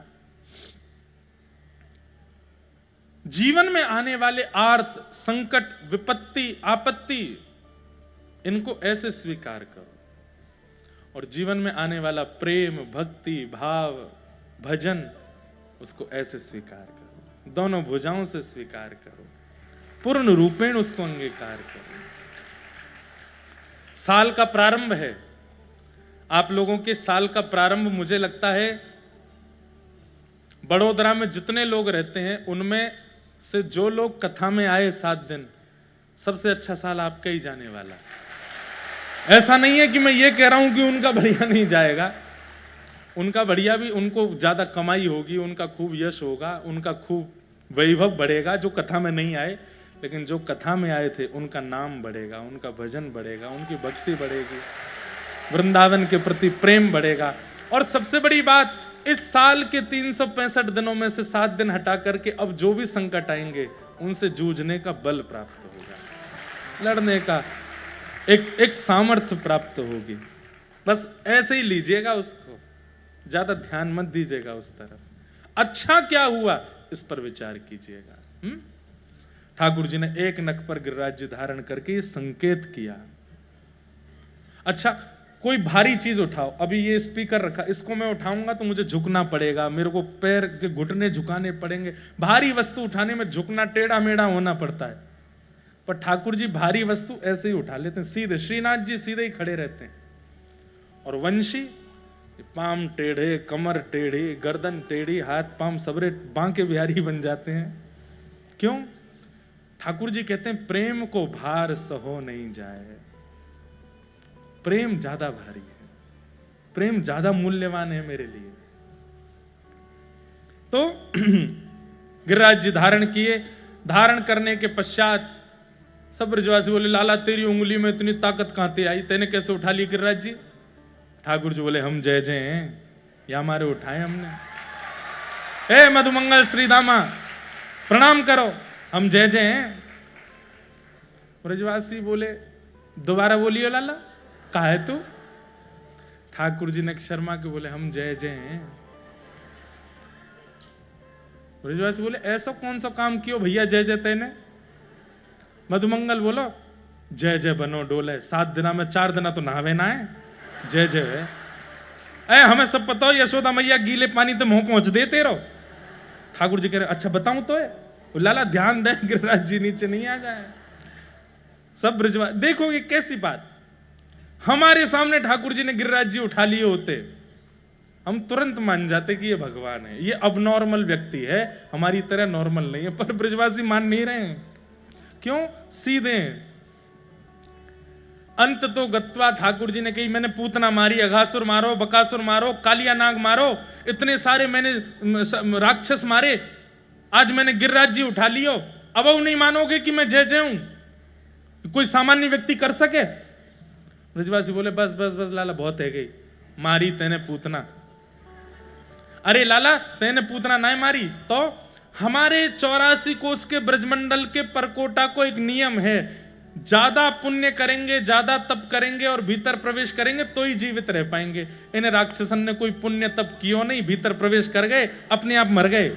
जीवन में आने वाले आर्त, संकट, विपत्ति, आपत्ति, इनको ऐसे स्वीकार करो, और जीवन में आने वाला प्रेम, भक्ति, भाव, भजन, उसको ऐसे स्वीकार करो, दोनों भुजाओं से स्वीकार करो, पूर्ण रूपेण उसको अंगीकार करो। साल का प्रारंभ है, आप लोगों के साल का प्रारंभ मुझे लगता है बड़ोदरा में जितने लोग रहते हैं उनमें से जो लोग कथा में आए 7 दिन, सबसे अच्छा साल आपका ही जाने वाला। ऐसा नहीं है कि मैं ये कह रहा हूं कि उनका बढ़िया नहीं जाएगा, उनका बढ़िया भी, उनको ज्यादा कमाई होगी, उनका खूब यश होगा, उनका खूब वैभव बढ़ेगा जो कथा में नहीं आए। लेकिन जो कथा में आए थे उनका नाम बढ़ेगा, उनका भजन बढ़ेगा, उनकी भक्ति बढ़ेगी, वृंदावन के प्रति प्रेम बढ़ेगा। और सबसे बड़ी बात, इस साल के 365 दिनों में से 7 दिन हटा करके अब जो भी संकट आएंगे उनसे जूझने का बल प्राप्त होगा, लड़ने का एक सामर्थ्य प्राप्त होगी। बस ऐसे ही लीजिएगा उसको, ज्यादा ध्यान मत दीजिएगा उस तरफ। अच्छा क्या हुआ इस पर विचार कीजिएगा। ठाकुर जी ने एक नख पर गिरिराज धारण करके ये संकेत किया। अच्छा, कोई भारी चीज उठाओ, अभी ये स्पीकर रखा, इसको मैं उठाऊंगा तो मुझे झुकना पड़ेगा, मेरे को पैर के घुटने झुकाने पड़ेंगे। भारी वस्तु उठाने में झुकना, टेढ़ा मेढ़ा होना पड़ता है, पर ठाकुर जी भारी वस्तु ऐसे ही उठा लेते हैं, सीधे। श्रीनाथ जी सीधे ही खड़े रहते हैं, और वंशी पाम टेढ़े, कमर टेढ़ी, गर्दन टेढ़ी, हाथ पाम सबरे बांके बिहारी बन जाते हैं। क्यों? ठाकुर जी कहते हैं प्रेम को भार सहो नहीं जाए। प्रेम ज्यादा भारी है, प्रेम ज्यादा मूल्यवान है मेरे लिए। तो गिरिराज जी धारण किए। धारण करने के पश्चात सब ब्रजवासी बोले, लाला तेरी उंगली में इतनी ताकत कहां से आई, तेने कैसे उठा ली गिरिराज जी? ठाकुर जी बोले, हम जय जय हैं, या हमारे उठाए हमने। ए मधुमंगल श्रीदामा, प्रणाम करो, हम जय जय हैं। ब्रजवासी बोले, दोबारा बोलियो लाला, कहा है तू? ठाकुर जी ने शर्मा के बोले, हम जय जय हैं। ब्रजवासी बोले, ऐसा कौन सा काम कियो भैया जय जय तेने? मधुमंगल बोलो, जय जय बनो डोले, 7 दिना में 4 दिना तो नहावे ना है, जय जय है। हमें सब पता हो, यशोदा मैया गीले पानी तो मुंह पहुंच देते रहो। ठाकुर जी कह रहे, अच्छा बताऊं तो है? लाला ध्यान दे, गिरिराज जी नीचे नहीं आ जाए। सब ब्रजवासी, देखो ये कैसी बात, हमारे सामने ठाकुर जी ने गिरिराज जी उठा लिए होते, हम तुरंत मान जाते कि ये भगवान है, ये अब नॉर्मल व्यक्ति है, हमारी तरह नॉर्मल नहीं है। पर ब्रजवासी मान नहीं रहे हैं। क्यों? सीधे। अंत तो गत्वा ठाकुर जी ने कही, मैंने पूतना मारी, अघासुर मारो, बकासुर मारो, कालिया नाग मारो, इतने सारे मैंने राक्षस मारे, आज मैंने गिरिराज जी उठा लियो, अब नहीं मानोगे कि मैं जय जय हूं? कोई सामान्य व्यक्ति कर सके? ब्रजवासी बोले, बस बस बस लाला, बहुत है गई, मारी तेने पूतना। अरे लाला, तेने पूतना नहीं मारी तो? हमारे 84 कोस के ब्रजमंडल के परकोटा को एक नियम है, ज्यादा पुण्य करेंगे, ज्यादा तप करेंगे और भीतर प्रवेश करेंगे तो ही जीवित रह पाएंगे। इन्हें राक्षसन ने कोई पुण्य तप कियो नहीं, भीतर प्रवेश कर गए, अपने आप मर गए।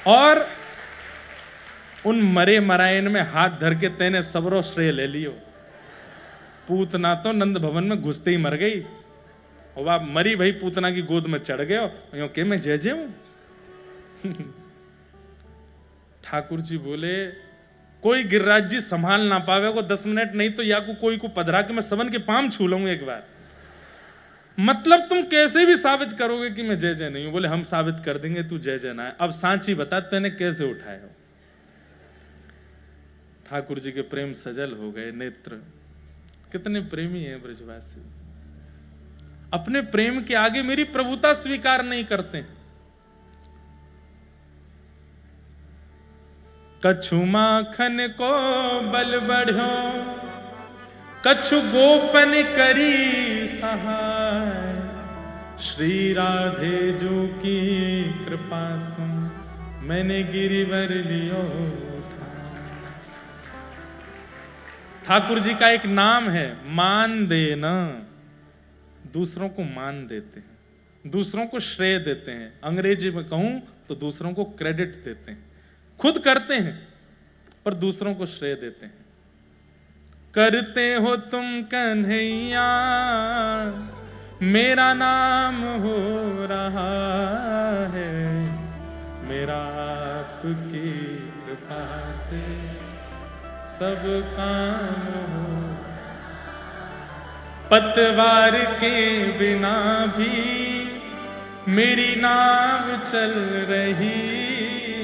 और उन मरे मरायन में हाथ धर के तेने सबरो श्रेय ले लियो। पूतना तो नंद भवन में घुसते ही मर गई, और आप मरी भाई पूतना की गोद में चढ़ गए हो कि मैं जय जय हूं। ठाकुर जी बोले, कोई गिरिराज जी संभाल ना पावे को 10 मिनट, नहीं तो या को कोई को पधरा के मैं सबन के पाम छू लूं एक बार। मतलब तुम कैसे भी साबित करोगे कि मैं जय जय नहीं हूं। बोले हम साबित कर देंगे, तू जय जय ना है। अब सांची बता, तूने कैसे उठाया हो। ठाकुर जी के प्रेम सजल हो गए नेत्र। कितने प्रेमी हैं ब्रजवासी, अपने प्रेम के आगे मेरी प्रभुता स्वीकार नहीं करते। कछु माखन को बल बढ़ो, कछु गोपन करी सहाय, श्री राधे जो की कृपा सुन, मैंने गिरिवर लियो। ठाकुर जी का एक नाम है मान देना। दूसरों को मान देते हैं, दूसरों को श्रेय देते हैं। अंग्रेजी में कहूं तो दूसरों को क्रेडिट देते हैं। खुद करते हैं पर दूसरों को श्रेय देते हैं। करते हो तुम कन्हैया, मेरा नाम हो रहा है, मेरा आपकी कृपा से सब काम हो। पतवार के बिना भी मेरी नाव चल रही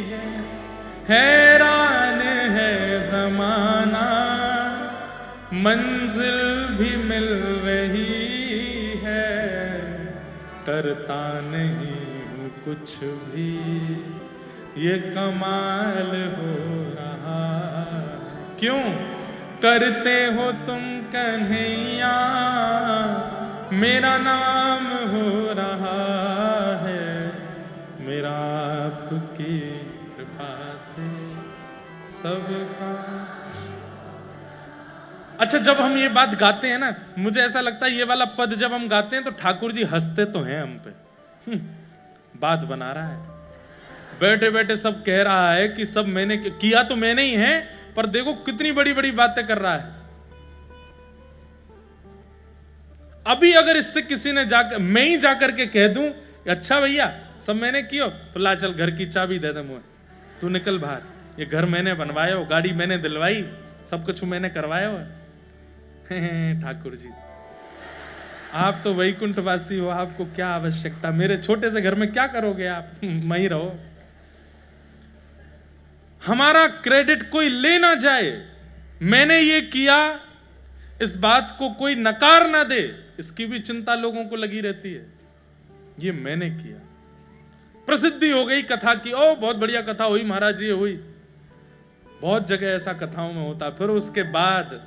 है, हैरान है जमाना, मंजिल भी मिल रही है, करता नहीं हूँ कुछ भी, ये कमाल हो रहा। क्यों करते हो तुम कन्हैया, मेरा नाम हो रहा है, मेरा आपकी कृपा से सबका। अच्छा, जब हम ये बात गाते हैं ना, मुझे ऐसा लगता है ये वाला पद जब हम गाते हैं तो ठाकुर जी हंसते तो हैं हम पे। बात बना रहा है, बैठे बैठे सब कह रहा है कि सब मैंने किया, तो मैंने ही है, पर देखो कितनी बड़ी बड़ी बातें कर रहा है। अभी अगर इससे किसी ने जाकर, मैं ही जाकर के कह दूं अच्छा भैया सब मैंने किया, तो ला चल घर की चाबी दे दे मुझे, तू निकल बाहर, ये घर मैंने बनवाया हो, गाड़ी मैंने दिलवाई, सब कुछ मैंने करवाया हो। ठाकुर जी आप तो वैकुंठवासी हो, आपको क्या आवश्यकता, मेरे छोटे से घर में क्या करोगे आप, वहीं रहो। हमारा क्रेडिट कोई ले ना जाए, मैंने ये किया, इस बात को कोई नकार ना दे, इसकी भी चिंता लोगों को लगी रहती है। ये मैंने किया, प्रसिद्धि हो गई कथा की, ओ बहुत बढ़िया कथा हुई महाराज जी हुई, बहुत जगह ऐसा कथाओं में होता। फिर उसके बाद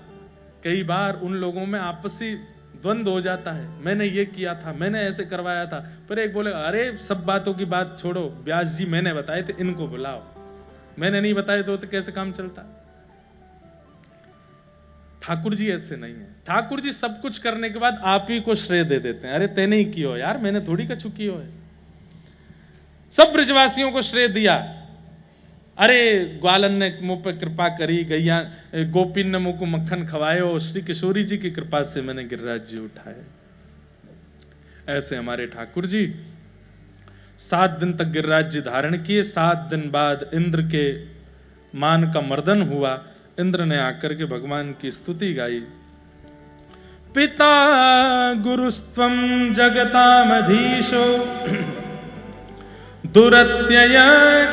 कई बार उन लोगों में आपसी द्वंद्व हो जाता है, मैंने ये किया था, मैंने ऐसे करवाया था। फिर एक बोले अरे सब बातों की बात छोड़ो, व्यास जी मैंने बताए थे, इनको बुलाओ, मैंने नहीं बताए तो कैसे काम चलता। ठाकुर जी ऐसे नहीं है। ठाकुर जी सब कुछ करने के बाद आप ही को श्रेय दे देते हैं, अरे तैने ही किया यार, मैंने थोड़ी कछु किया है। सब ब्रजवासियों को श्रेय दिया, अरे ग्वालन ने मुंह पर कृपा करी, गैया गोपिन ने मुंह को मक्खन खवाए, श्री किशोरी जी की कृपा से मैंने गिरिराज जी उठाए। ऐसे हमारे ठाकुर जी 7 दिन तक गिरिराज जी धारण किए। 7 दिन बाद इंद्र के मान का मर्दन हुआ। इंद्र ने आकर के भगवान की स्तुति गाई। पिता गुरुस्त्वं जगतामधीशो, दुरत्यय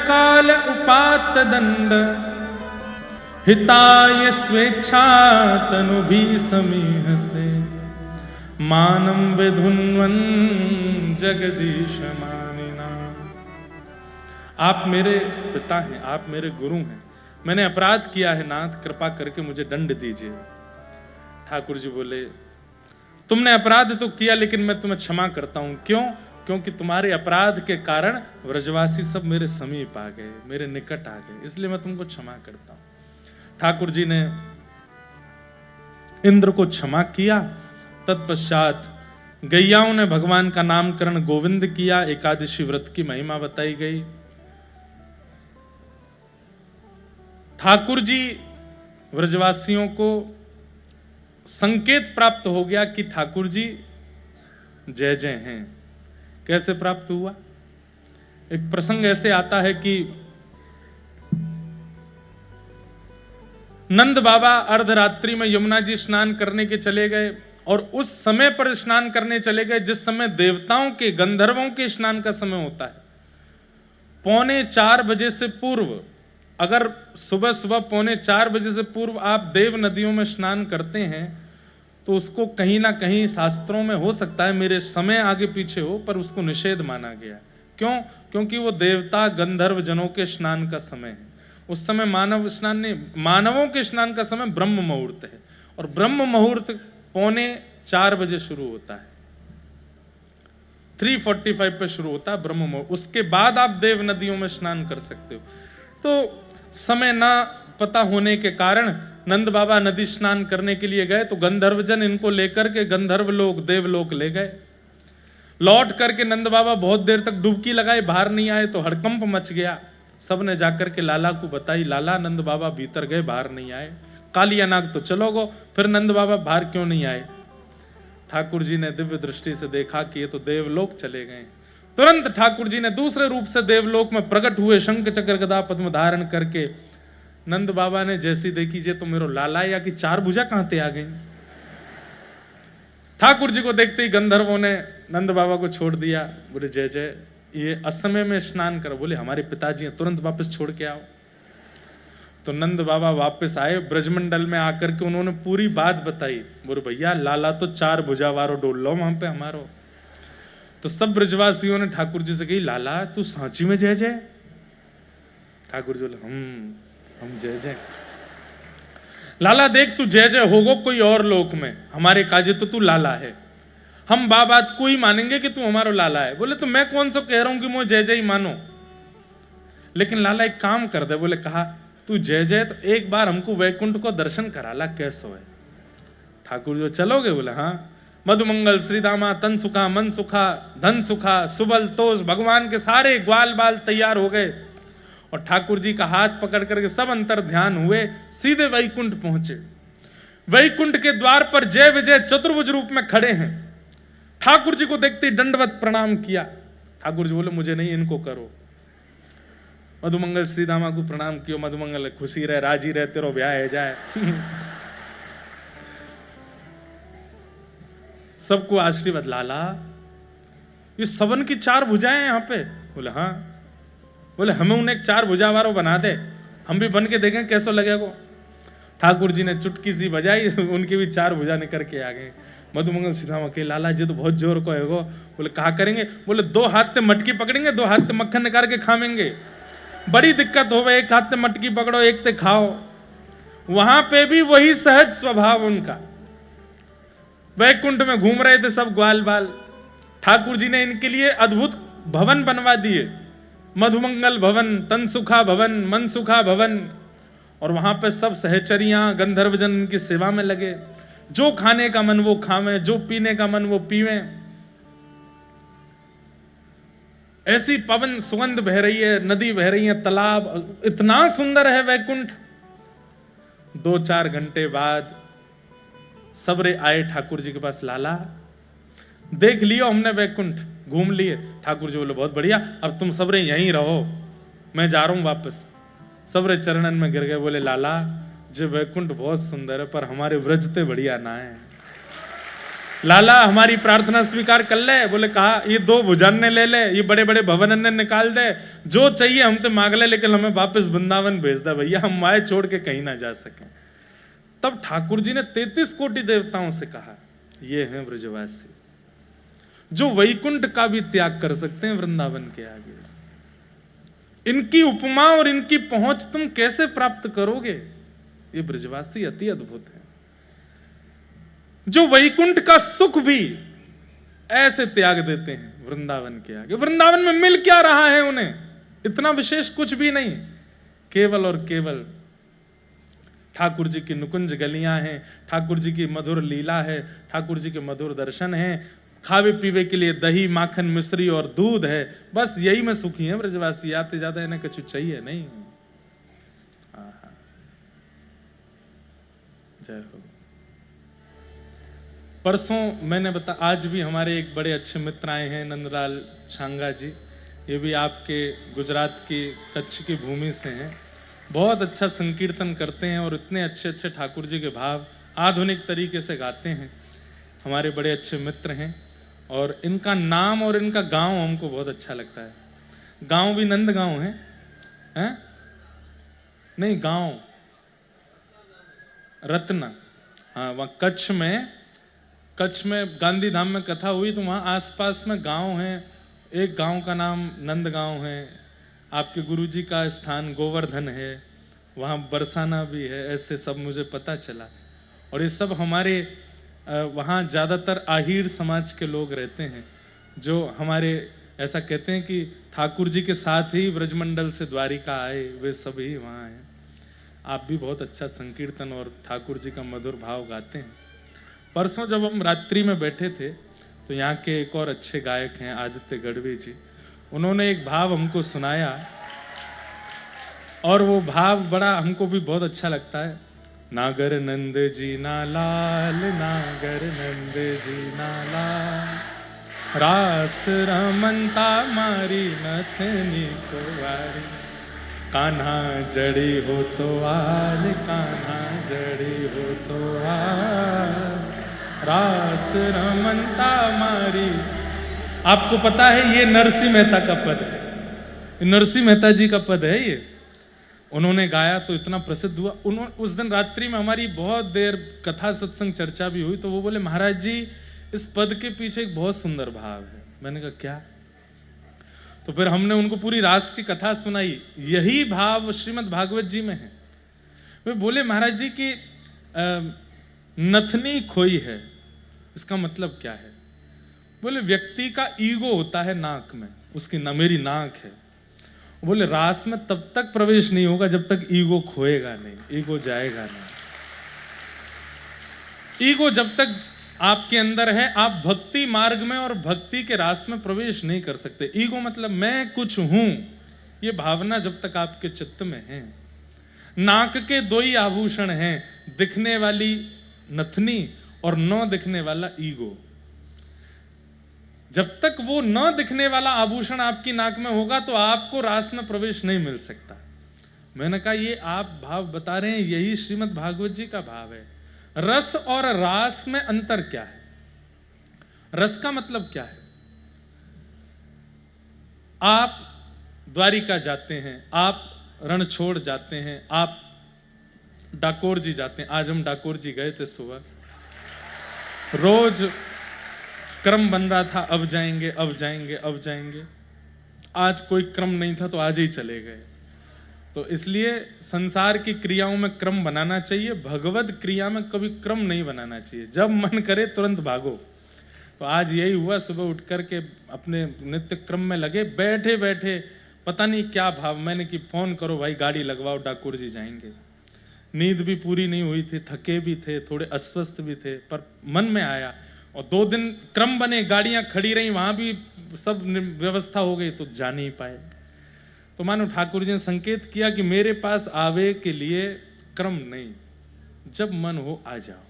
काल उपात दंड, हिताय स्वेच्छा तनुभी समीह से, मानम विधुन्वन जगदीश मानिना। आप मेरे पिता हैं, आप मेरे गुरु हैं, मैंने अपराध किया है नाथ, कृपा करके मुझे दंड दीजिए। ठाकुर जी बोले तुमने अपराध तो किया, लेकिन मैं तुम्हें क्षमा करता हूं। क्यों? क्योंकि तुम्हारे अपराध के कारण व्रजवासी सब मेरे समीप आ गए, मेरे निकट आ गए, इसलिए मैं तुमको क्षमा करता हूं। ठाकुर जी ने इंद्र को क्षमा किया। तत्पश्चात गैयाओं ने भगवान का नामकरण गोविंद किया। एकादशी व्रत की महिमा बताई गई। ठाकुर जी व्रजवासियों को संकेत प्राप्त हो गया कि ठाकुर जी जय जय हैं। कैसे प्राप्त हुआ? एक प्रसंग ऐसे आता है कि नंद बाबा अर्धरात्रि में यमुना जी स्नान करने के चले गए और उस समय पर स्नान करने चले गए जिस समय देवताओं के, गंधर्वों के स्नान का समय होता है। 3:45 बजे से पूर्व, अगर सुबह सुबह 3:45 बजे से पूर्व आप देव नदियों में स्नान करते हैं तो उसको कहीं ना कहीं शास्त्रों में, हो सकता है मेरे समय आगे पीछे हो, पर उसको निषेध माना गया। क्यों? क्योंकि वो देवता गंधर्व जनों के स्नान का समय है। उस समय मानव स्नान नहीं, मानवों के स्नान का समय ब्रह्म मुहूर्त है, और ब्रह्म मुहूर्त 3:45 बजे शुरू होता है। 3:45 पे शुरू होता है ब्रह्म मुहूर्त। उसके बाद आप देव नदियों में स्नान कर सकते हो। तो समय ना पता होने के कारण नंद बाबा नदी स्नान करने के लिए गए, तो गंधर्वजन इनको लेकर के गंधर्व लोग देवलोक ले गए। लौट करके नंद बाबा बहुत देर तक डुबकी लगाए, बाहर नहीं आए तो हड़कंप मच गया। सबने जाकर के लाला को बताई, लाला नंद बाबा भीतर गए, बाहर नहीं आए। कालिया नाग तो चलो गो, फिर नंद बाबा बाहर क्यों नहीं आए? ठाकुर जी ने दिव्य दृष्टि से देखा कि ये तो देवलोक चले गए। तुरंत ठाकुर जी ने दूसरे रूप से देवलोक में प्रकट हुए, शंख चक्र गदा पद्म धारण करके। नंद बाबा ने जैसी देखी, जे तो मेरो लाला या कि 4 भुजा कहां ते आ गई। ठाकुर जी को देखते ही गंधर्वों ने नंद बाबा को छोड़ दिया। बोले जय जय, ये असमय में स्नान करो। बोले हमारे पिताजी हैं, तुरंत वापस छोड़ के आओ। तो नंद बाबा वापस आए, ब्रजमंडल में आकर के उन्होंने पूरी बात बताई। बोले भैया लाला तो 4 भुजा वारो डोल लो वहां पे हमारो। तो सब ब्रजवासियों ने ठाकुर जी से कही, लाला तू सांची में जय जय? ठाकुर जी बोले हम जय जय। लाला देख तू जय जय होगो कोई और लोक में, हमारे काजे तो तू लाला है। हम बात को ही मानेंगे कि तू हमारो लाला है। बोले तो मैं कौन सा कह रहा हूं कि मुझे जय जय ही मानो, लेकिन लाला एक काम कर दे। बोले कहा, तू जय जय तो एक बार हमको वैकुंठ को दर्शन कराला, कैसो है? ठाकुर जो चलोगे? बोले हाँ। मधुमंगल श्रीदामा तन सुखा मन सुखा धन सुखा सुबल तोष, भगवान के सारे ग्वाल बाल तैयार हो गए और ठाकुर जी का हाथ पकड़ करके सब अंतर ध्यान हुए, सीधे वैकुंठ पहुंचे। वैकुंठ के द्वार पर जय विजय चतुर्भुज रूप में खड़े हैं। ठाकुर जी को देखते ही दंडवत प्रणाम किया। ठाकुर जी बोले मुझे नहीं, इनको करो। मधुमंगल श्रीदामा को प्रणाम किया। मधुमंगल खुशी रहे, राजी रहे, तेरो ब्याह है जाए। सबको आशीर्वाद। लाला ये सबन की 4 भुजाएं यहाँ पे? बोले हाँ। बोले हमें उन्हें 4 भुजा वारो बना दे, हम भी बन के देखें कैसा लगेगा। ठाकुर जी ने चुटकी सी बजाई, उनकी भी 4 भुजा निकल के आ गए। मधुमंगल सीधा के लाला जी तो बहुत जोर को है। बोले कहा करेंगे? बोले 2 हाथ से मटकी पकड़ेंगे, 2 हाथ से मक्खन निकाल के खाएंगे। बड़ी दिक्कत हो, 1 हाथ से मटकी पकड़ो, 1 से खाओ। वहां पे भी वही सहज स्वभाव उनका। वैकुंठ में घूम रहे थे सब ग्वाल बाल। ठाकुर जी ने इनके लिए अद्भुत भवन बनवा दिए, मधुमंगल भवन, तनसुखा भवन, मनसुखा भवन। और वहां पे सब सहचरियां गंधर्वजन इनकी सेवा में लगे। जो खाने का मन वो खावें, जो पीने का मन वो पीवें। ऐसी पवन सुगंध बह रही है, नदी बह रही है, तालाब, इतना सुंदर है वैकुंठ। 2-4 घंटे बाद सबरे आए ठाकुर जी के पास। लाला देख लियो हमने वैकुंठ, घूम लिए। ठाकुर जी बोले बहुत बढ़िया, अब तुम सबरे यहीं रहो, मैं जा रहा हूं वापस। सबरे चरणन में गिर गए। बोले लाला जो वैकुंठ बहुत सुंदर है, पर हमारे व्रजते बढ़िया ना है। लाला हमारी प्रार्थना स्वीकार कर ले। बोले कहा, ये 2 भुजान ने ले ले, ये बड़े बड़े भवन ने निकाल दे, जो चाहिए हम तो मांग ले, लेकिन हमें वापस वृंदावन भेज दे भैया, हम माए छोड़ के कहीं ना जा सके। तब ठाकुर जी ने 33 कोटि देवताओं से कहा, ये हैं ब्रजवासी जो वैकुंठ का भी त्याग कर सकते हैं वृंदावन के आगे। इनकी उपमा और इनकी पहुंच तुम कैसे प्राप्त करोगे? ये ब्रजवासी अति अद्भुत है, जो वैकुंठ का सुख भी ऐसे त्याग देते हैं वृंदावन के आगे। वृंदावन में मिल क्या रहा है उन्हें? इतना विशेष कुछ भी नहीं, केवल और केवल ठाकुर जी की नुकुंज गलियां हैं, ठाकुर जी की मधुर लीला है, ठाकुर जी के मधुर दर्शन हैं, खावे पीवे के लिए दही माखन मिश्री और दूध है। बस यही में सुखी है ब्रजवासी, आते ज्यादा इन्हें कुछ चाहिए नहीं। जय हो। परसों मैंने आज भी हमारे एक बड़े अच्छे मित्र आए हैं, नंदलाल छांगा जी। ये भी आपके गुजरात की कच्छ की भूमि से हैं। बहुत अच्छा संकीर्तन करते हैं और इतने अच्छे अच्छे ठाकुर जी के भाव आधुनिक तरीके से गाते हैं। हमारे बड़े अच्छे मित्र हैं, और इनका नाम और इनका गांव हमको बहुत अच्छा लगता है। गांव भी नंद गांव है, हैं? नहीं, गांव रत्ना, हाँ, वहाँ कच्छ में गांधी धाम में कथा हुई तो वहाँ आसपास में गांव हैं। एक गांव का नाम नंद गांव है, आपके गुरुजी का स्थान गोवर्धन है, वहाँ बरसाना भी है, ऐसे सब मुझे पता चला। और ये सब हमारे वहाँ ज़्यादातर आहिर समाज के लोग रहते हैं, जो हमारे ऐसा कहते हैं कि ठाकुर जी के साथ ही ब्रजमंडल से द्वारिका आए, वे सभी वहाँ हैं। आप भी बहुत अच्छा संकीर्तन और ठाकुर जी का मधुर भाव गाते हैं। परसों जब हम रात्रि में बैठे थे तो यहाँ के एक और अच्छे गायक हैं आदित्य गढ़वी जी, उन्होंने एक भाव हमको सुनाया और वो भाव बड़ा हमको भी बहुत अच्छा लगता है। नागर नंद जी ना लाल, नागर नंद जी ना लाल, रास रमनता मारी नथनी को वारी, कान्हा जड़ी हो तो आल, कान्हा जड़ी हो तो आल, रास रमनता मारी। आपको पता है ये नरसिंह मेहता का पद है, नरसिंह मेहता जी का पद है ये। उन्होंने गाया तो इतना प्रसिद्ध हुआ। उस दिन रात्रि में हमारी बहुत देर कथा सत्संग चर्चा भी हुई, तो वो बोले महाराज जी इस पद के पीछे एक बहुत सुंदर भाव है। मैंने कहा क्या? तो फिर हमने उनको पूरी रास की कथा सुनाई, यही भाव श्रीमद् भागवत जी में है। वे बोले महाराज जी की नथनी खोई है, इसका मतलब क्या है? बोले व्यक्ति का ईगो होता है नाक में, उसकी ना मेरी नाक है। बोले रास में तब तक प्रवेश नहीं होगा जब तक ईगो खोएगा नहीं, ईगो जाएगा नहीं। ईगो जब तक आपके अंदर है, आप भक्ति मार्ग में और भक्ति के रास में प्रवेश नहीं कर सकते। ईगो मतलब मैं कुछ हूं, ये भावना जब तक आपके चित्त में है। नाक के दो ही आभूषण हैं, दिखने वाली नथनी और न दिखने वाला ईगो। जब तक वो न दिखने वाला आभूषण आपकी नाक में होगा तो आपको रास में प्रवेश नहीं मिल सकता। मैंने कहा ये आप भाव बता रहे हैं, यही श्रीमद् भागवत जी का भाव है। रस और रास में अंतर क्या है? रस का मतलब क्या है? आप द्वारिका जाते हैं, आप रणछोड़ जाते हैं, आप डाकोर जी जाते हैं। आज हम डाकोर जी गए थे सुबह, रोज क्रम बन रहा था, अब जाएंगे अब जाएंगे अब जाएंगे। आज कोई क्रम नहीं था तो आज ही चले गए। तो इसलिए संसार की क्रियाओं में क्रम बनाना चाहिए, भगवत क्रिया में कभी क्रम नहीं बनाना चाहिए। जब मन करे तुरंत भागो। तो आज यही हुआ, सुबह उठ करके अपने नित्य क्रम में लगे, बैठे बैठे पता नहीं क्या भाव, मैंने कि फोन करो भाई गाड़ी लगवाओ, डाकोर जी जाएंगे। नींद भी पूरी नहीं हुई थी, थके भी थे, थोड़े अस्वस्थ भी थे, पर मन में आया। और 2 दिन क्रम बने, गाड़ियां खड़ी रही, वहां भी सब व्यवस्था हो गई तो जा नहीं पाए। तो मानो ठाकुर जी ने संकेत किया कि मेरे पास आवे के लिए क्रम नहीं, जब मन हो आ जाओ।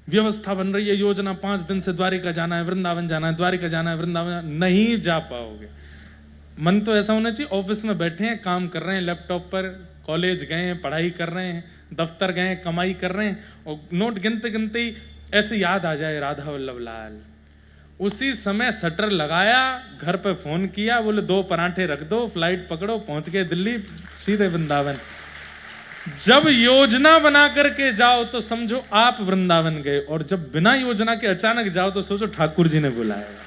व्यवस्था बन रही है, योजना 5 दिन से द्वारिका जाना है, वृंदावन जाना है, द्वारिका जाना है, वृंदावन, नहीं जा पाओगे। मन तो ऐसा होना चाहिए ऑफिस में बैठे हैं, काम कर रहे हैं लैपटॉप पर, कॉलेज गए हैं, पढ़ाई कर रहे हैं, दफ्तर गए हैं, कमाई कर रहे हैं, और नोट गिनते गिनते ही ऐसे याद आ जाए राधा वल्लभ लाल। उसी समय शटर लगाया, घर पे फोन किया, बोले 2 पराठे रख दो, फ्लाइट पकड़ो, पहुंच गए दिल्ली, सीधे वृंदावन। जब योजना बना करके जाओ तो समझो आप वृंदावन गए, और जब बिना योजना के अचानक जाओ तो सोचो ठाकुर जी ने बुलाया।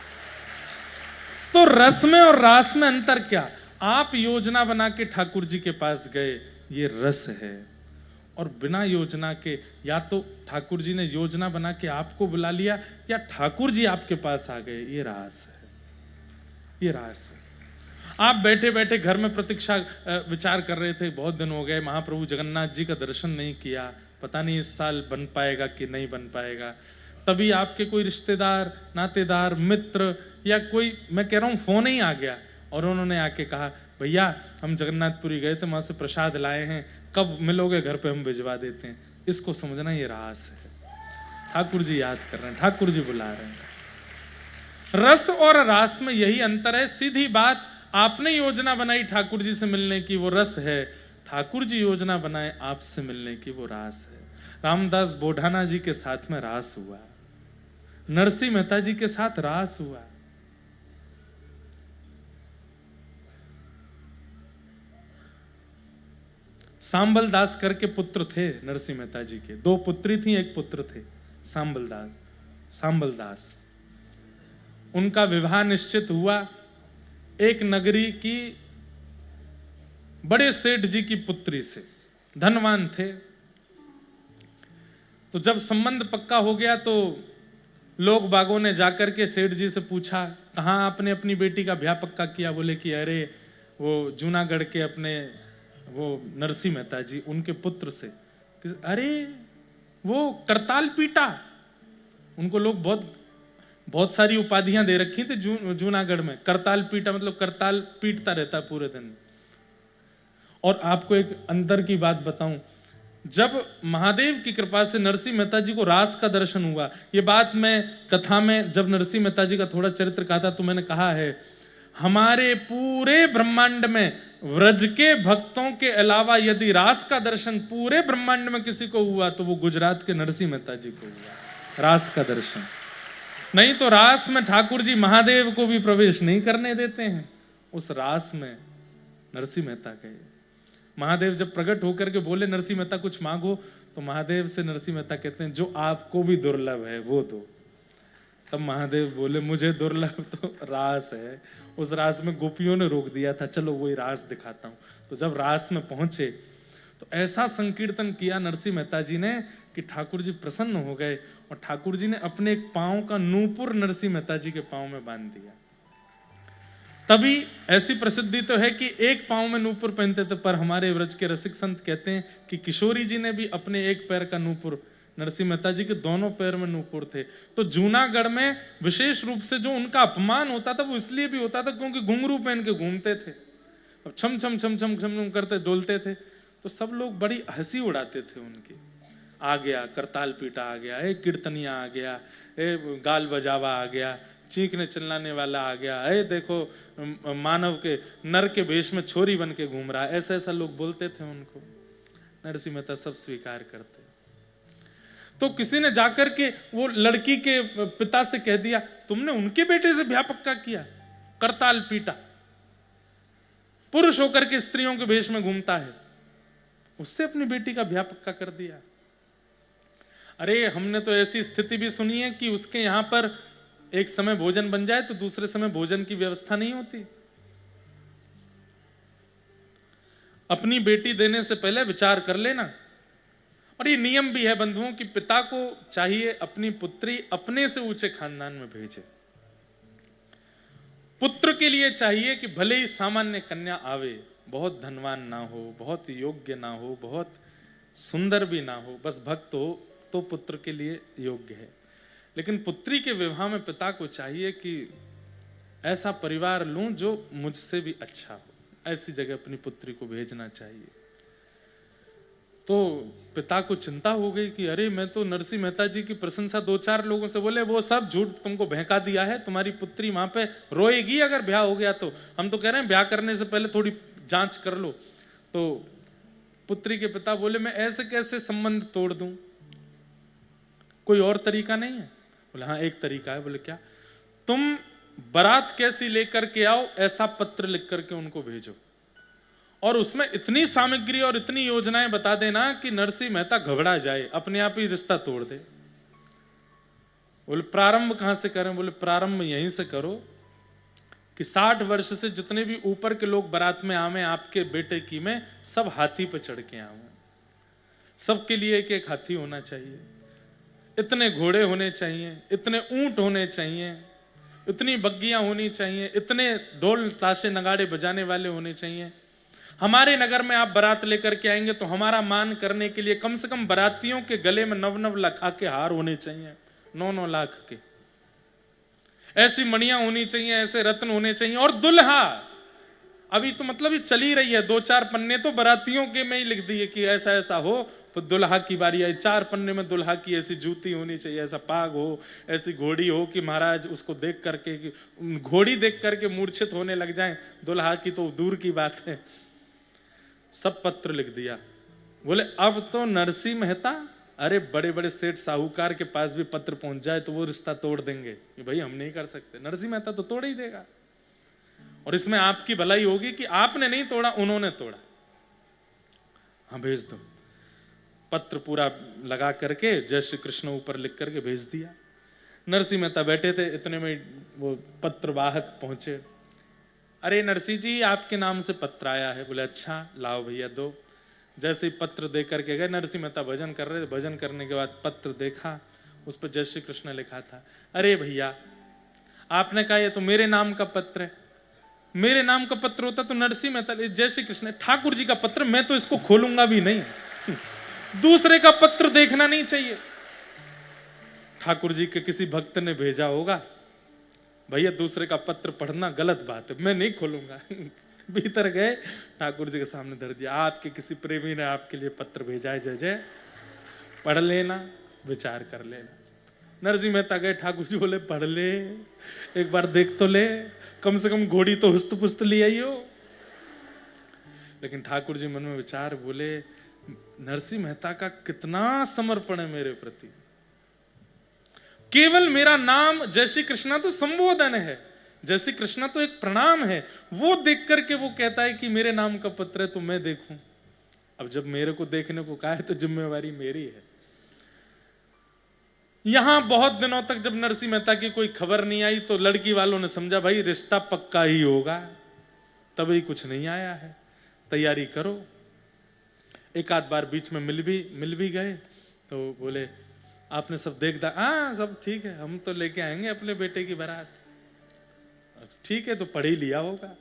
तो रस में और रास में अंतर क्या? आप योजना बना के ठाकुर जी के पास गए, ये रस है। और बिना योजना के, या तो ठाकुर जी ने योजना बना के आपको बुला लिया, या ठाकुर जी आपके पास आ गए, ये रास है, ये रास है। आप बैठे बैठे घर में प्रतीक्षा विचार कर रहे थे, बहुत दिन हो गए महाप्रभु जगन्नाथ जी का दर्शन नहीं किया, पता नहीं इस साल बन पाएगा कि नहीं बन पाएगा। तभी आपके कोई रिश्तेदार, नातेदार, मित्र या कोई, मैं कह रहा हूँ फोन ही आ गया, और उन्होंने आके कहा भैया हम जगन्नाथपुरी गए थे, वहां से प्रसाद लाए हैं, कब मिलोगे घर पे, हम भिजवा देते हैं। इसको समझना ये रास है। ठाकुर जी याद कर रहे हैं, ठाकुर जी बुला रहे हैं। रस और रास में यही अंतर है। सीधी बात, आपने योजना बनाई ठाकुर जी से मिलने की, वो रस है। ठाकुर जी योजना बनाए आपसे मिलने की, वो रास है। रामदास बोढ़ाना जी के साथ में रास हुआ। नरसिंह मेहता जी के साथ रास हुआ। सांबल दास करके पुत्र थे नरसिंह मेहता जी के, 2 पुत्री थी, 1 पुत्र थे सांबल दास। उनका विवाह निश्चित हुआ एक नगरी की बड़े सेठ जी की पुत्री से, धनवान थे। तो जब संबंध पक्का हो गया तो लोग बागों ने जाकर के सेठ जी से पूछा, कहाँ आपने अपनी बेटी का ब्याह पक्का किया? बोले कि अरे वो जूनागढ़ के अपने वो नरसिंह मेहता जी, उनके पुत्र से। अरे वो करताल पीटा। उनको लोग बहुत सारी उपाधियां दे रखी थी जूनागढ़ में। करताल पीटा मतलब करताल पीटता रहता पूरे दिन। और आपको एक अंदर की बात बताऊं, जब महादेव की कृपा से नरसिंह मेहता जी को रास का दर्शन हुआ, ये बात मैं कथा में जब नरसिंह मेहता जी का थोड़ा चरित्र कहा था तो मैंने कहा है, हमारे पूरे ब्रह्मांड में व्रज के भक्तों के अलावा यदि रास का दर्शन पूरे ब्रह्मांड में किसी को हुआ तो वो गुजरात के नरसिंह मेहता जी को हुआ रास का दर्शन। नहीं तो रास में ठाकुर जी महादेव को भी प्रवेश नहीं करने देते हैं। उस रास में नरसिंह मेहता गए। महादेव जब प्रकट होकर के बोले नरसिंह मेहता कुछ मांगो, तो महादेव से नरसिंह मेहता कहते हैं जो आपको भी दुर्लभ है वो दो। तब महादेव बोले मुझे दुर्लभ तो रास है। उस रास में गोपियों ने रोक दिया था, चलो वही रास दिखाता हूं। तो जब रास में पहुंचे तो ऐसा संकीर्तन किया नरसिंह मेहता जी ने कि ठाकुर जी प्रसन्न हो गए। और ठाकुर जी ने अपने एक पांव का नूपुर नरसिंह मेहता जी के पांव में बांध दिया। तभी ऐसी प्रसिद्धि तो है कि एक पांव में नूपुर पहनते थे, पर हमारे व्रज के रसिक संत कहते हैं कि किशोरी जी ने भी अपने एक पैर का नूपुर, नरसिंह मेहता जी के दोनों पैर में नूपुर थे। तो जूनागढ़ में विशेष रूप से जो उनका अपमान होता था वो इसलिए भी होता था क्योंकि घुंघरू पहन के घूमते थे, अब छम छम छम छम छम करते डोलते थे। तो सब लोग बड़ी हंसी उड़ाते थे उनकी। आ गया करताल पीटा आ गया, ए कीर्तनिया आ गया, ए गाल बजावा आ गया, चीखने चिल्लाने वाला आ गया, ए देखो मानव के नर के भेष में छोरी बन के घूम रहा है। ऐसा ऐसा लोग बोलते थे उनको। नरसिंह मेहता सब स्वीकार करते। तो किसी ने जाकर के वो लड़की के पिता से कह दिया तुमने उनके बेटे से ब्याह पक्का किया, करताल पीटा, पुरुष होकर के स्त्रियों के भेष में घूमता है, उससे अपनी बेटी का ब्याह पक्का कर दिया। अरे हमने तो ऐसी स्थिति भी सुनी है कि उसके यहां पर एक समय भोजन बन जाए तो दूसरे समय भोजन की व्यवस्था नहीं होती। अपनी बेटी देने से पहले विचार कर लेना। और ये नियम भी है बंधुओं कि पिता को चाहिए अपनी पुत्री अपने से ऊंचे खानदान में भेजे। पुत्र के लिए चाहिए कि भले ही सामान्य कन्या आवे, बहुत धनवान ना हो, बहुत योग्य ना हो, बहुत सुंदर भी ना हो, बस भक्त हो तो पुत्र के लिए योग्य है। लेकिन पुत्री के विवाह में पिता को चाहिए कि ऐसा परिवार लूं जो मुझसे भी अच्छा हो। ऐसी जगह अपनी पुत्री को भेजना चाहिए। तो पिता को चिंता हो गई कि अरे मैं तो नरसिंह मेहता जी की प्रशंसा 2-4 लोगों से बोले वो सब झूठ तुमको बहका दिया है, तुम्हारी पुत्री वहां पे रोएगी अगर ब्याह हो गया तो। हम तो कह रहे हैं ब्याह करने से पहले थोड़ी जांच कर लो। तो पुत्री के पिता बोले मैं ऐसे कैसे संबंध तोड़ दूं, कोई और तरीका नहीं है? बोले हाँ एक तरीका है। बोले क्या? तुम बारात कैसी लेकर के आओ ऐसा पत्र लिख करके उनको भेजो और उसमें इतनी सामग्री और इतनी योजनाएं बता देना कि नरसिंह मेहता घबरा जाए, अपने आप ही रिश्ता तोड़ दे। बोले प्रारंभ कहां से करें? बोले प्रारंभ यहीं से करो कि 60 वर्ष से जितने भी ऊपर के लोग बारात में आवे आपके बेटे की में, सब हाथी पे चढ़ के आवे। सबके लिए एक एक हाथी होना चाहिए, इतने घोड़े होने चाहिए, इतने ऊंट होने चाहिए, इतनी बग्गियां होनी चाहिए, इतने ढोल ताशे नगाड़े बजाने वाले होने चाहिए। हमारे नगर में आप बारात लेकर के आएंगे तो हमारा मान करने के लिए कम से कम बारातियों के गले में 9-9 लाख के हार होने चाहिए, 9-9 लाख के। ऐसी मणियां होनी चाहिए, ऐसे रत्न होने चाहिए। और दुल्हा अभी तो मतलब ये चली रही है, 2-4 पन्ने तो बारातियों के में ही लिख दिए कि ऐसा ऐसा हो तो दुल्हा की बारी आई। 4 पन्ने में दुल्हा की ऐसी जूती होनी चाहिए, ऐसा पाग हो, ऐसी घोड़ी हो कि महाराज उसको देख करके, घोड़ी देख करके मूर्छित होने लग जाएं। दुल्हा की तो दूर की बात है। सब पत्र लिख दिया। बोले अब तो नरसिंह मेहता अरे बड़े बड़े सेठ साहूकार के पास भी पत्र पहुंच जाए तो वो रिश्ता तोड़ देंगे कि भाई हम नहीं कर सकते। नरसिंह मेहता तो तोड़ ही देगा। और इसमें आपकी भलाई होगी कि आपने नहीं तोड़ा, उन्होंने तोड़ा। हाँ भेज दो। पत्र पूरा लगा करके जय श्री कृष्ण ऊपर लिख करके भेज दिया। नरसिंह मेहता बैठे थे, इतने में वो पत्रवाहक पहुंचे। अरे नरसिंह जी आपके नाम से पत्र आया है। बोले अच्छा लाओ भैया दो। जैसे ही पत्र दे करके गए, नरसिंह मेहता भजन कर रहे थे, भजन करने के बाद पत्र देखा, उस पर जय श्री कृष्ण लिखा था। अरे भैया आपने कहा ये तो मेरे नाम का पत्र है, मेरे नाम का पत्र होता तो नरसिंह मेहता, जय श्री कृष्ण ठाकुर जी का पत्र, मैं तो इसको खोलूंगा भी नहीं। दूसरे का पत्र देखना नहीं चाहिए। ठाकुर जी के किसी भक्त ने भेजा होगा, भैया दूसरे का पत्र पढ़ना गलत बात है, मैं नहीं खोलूंगा। भीतर गए, ठाकुर जी के सामने धर दिया। आपके किसी प्रेमी ने आपके लिए पत्र भेजा है, जय जय, पढ़ लेना, विचार कर लेना। नरसिंह मेहता गए, ठाकुर जी बोले पढ़ ले, एक बार देख तो ले, कम से कम घोड़ी तो हुस्त पुस्त ले आई हो। लेकिन ठाकुर जी मन में विचार, बोले नरसिंह मेहता का कितना समर्पण है मेरे प्रति। केवल मेरा नाम जय श्री कृष्णा तो संबोधन है, जय श्री कृष्णा तो एक प्रणाम है, वो देख करके वो कहता है कि मेरे नाम का पत्र है तो मैं देखूं। अब जब मेरे को देखने को कहा है तो जिम्मेवारी मेरी है। यहां बहुत दिनों तक जब नरसिंह मेहता की कोई खबर नहीं आई तो लड़की वालों ने समझा भाई रिश्ता पक्का ही होगा, तभी कुछ नहीं आया है, तैयारी करो। एक आध बार बीच में मिल भी गए तो बोले आपने सब देखा? हाँ सब ठीक है, हम तो लेके आएंगे अपने बेटे की बारात। ठीक है तो पढ़ ही लिया होगा।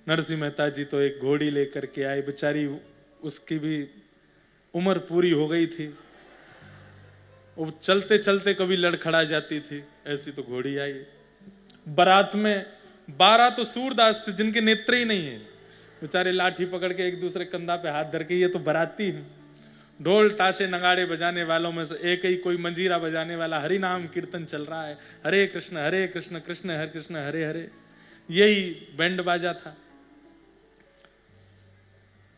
नरसिंह मेहता जी तो एक घोड़ी लेकर के आए, बेचारी उसकी भी उम्र पूरी हो गई थी, वो चलते चलते कभी लड़खड़ा जाती थी, ऐसी तो घोड़ी आई। बारात में 12 तो सूरदास थे जिनके नेत्र ही नहीं है, बेचारे लाठी पकड़ के एक दूसरे कंधा पे हाथ धर के, ये तो बाराती है। ढोल ताशे नगाड़े बजाने वालों में से एक ही कोई मंजीरा बजाने वाला, हरि नाम कीर्तन चल रहा है, हरे कृष्ण कृष्ण हरे कृष्ण हरे हरे, यही बैंड बाजा था।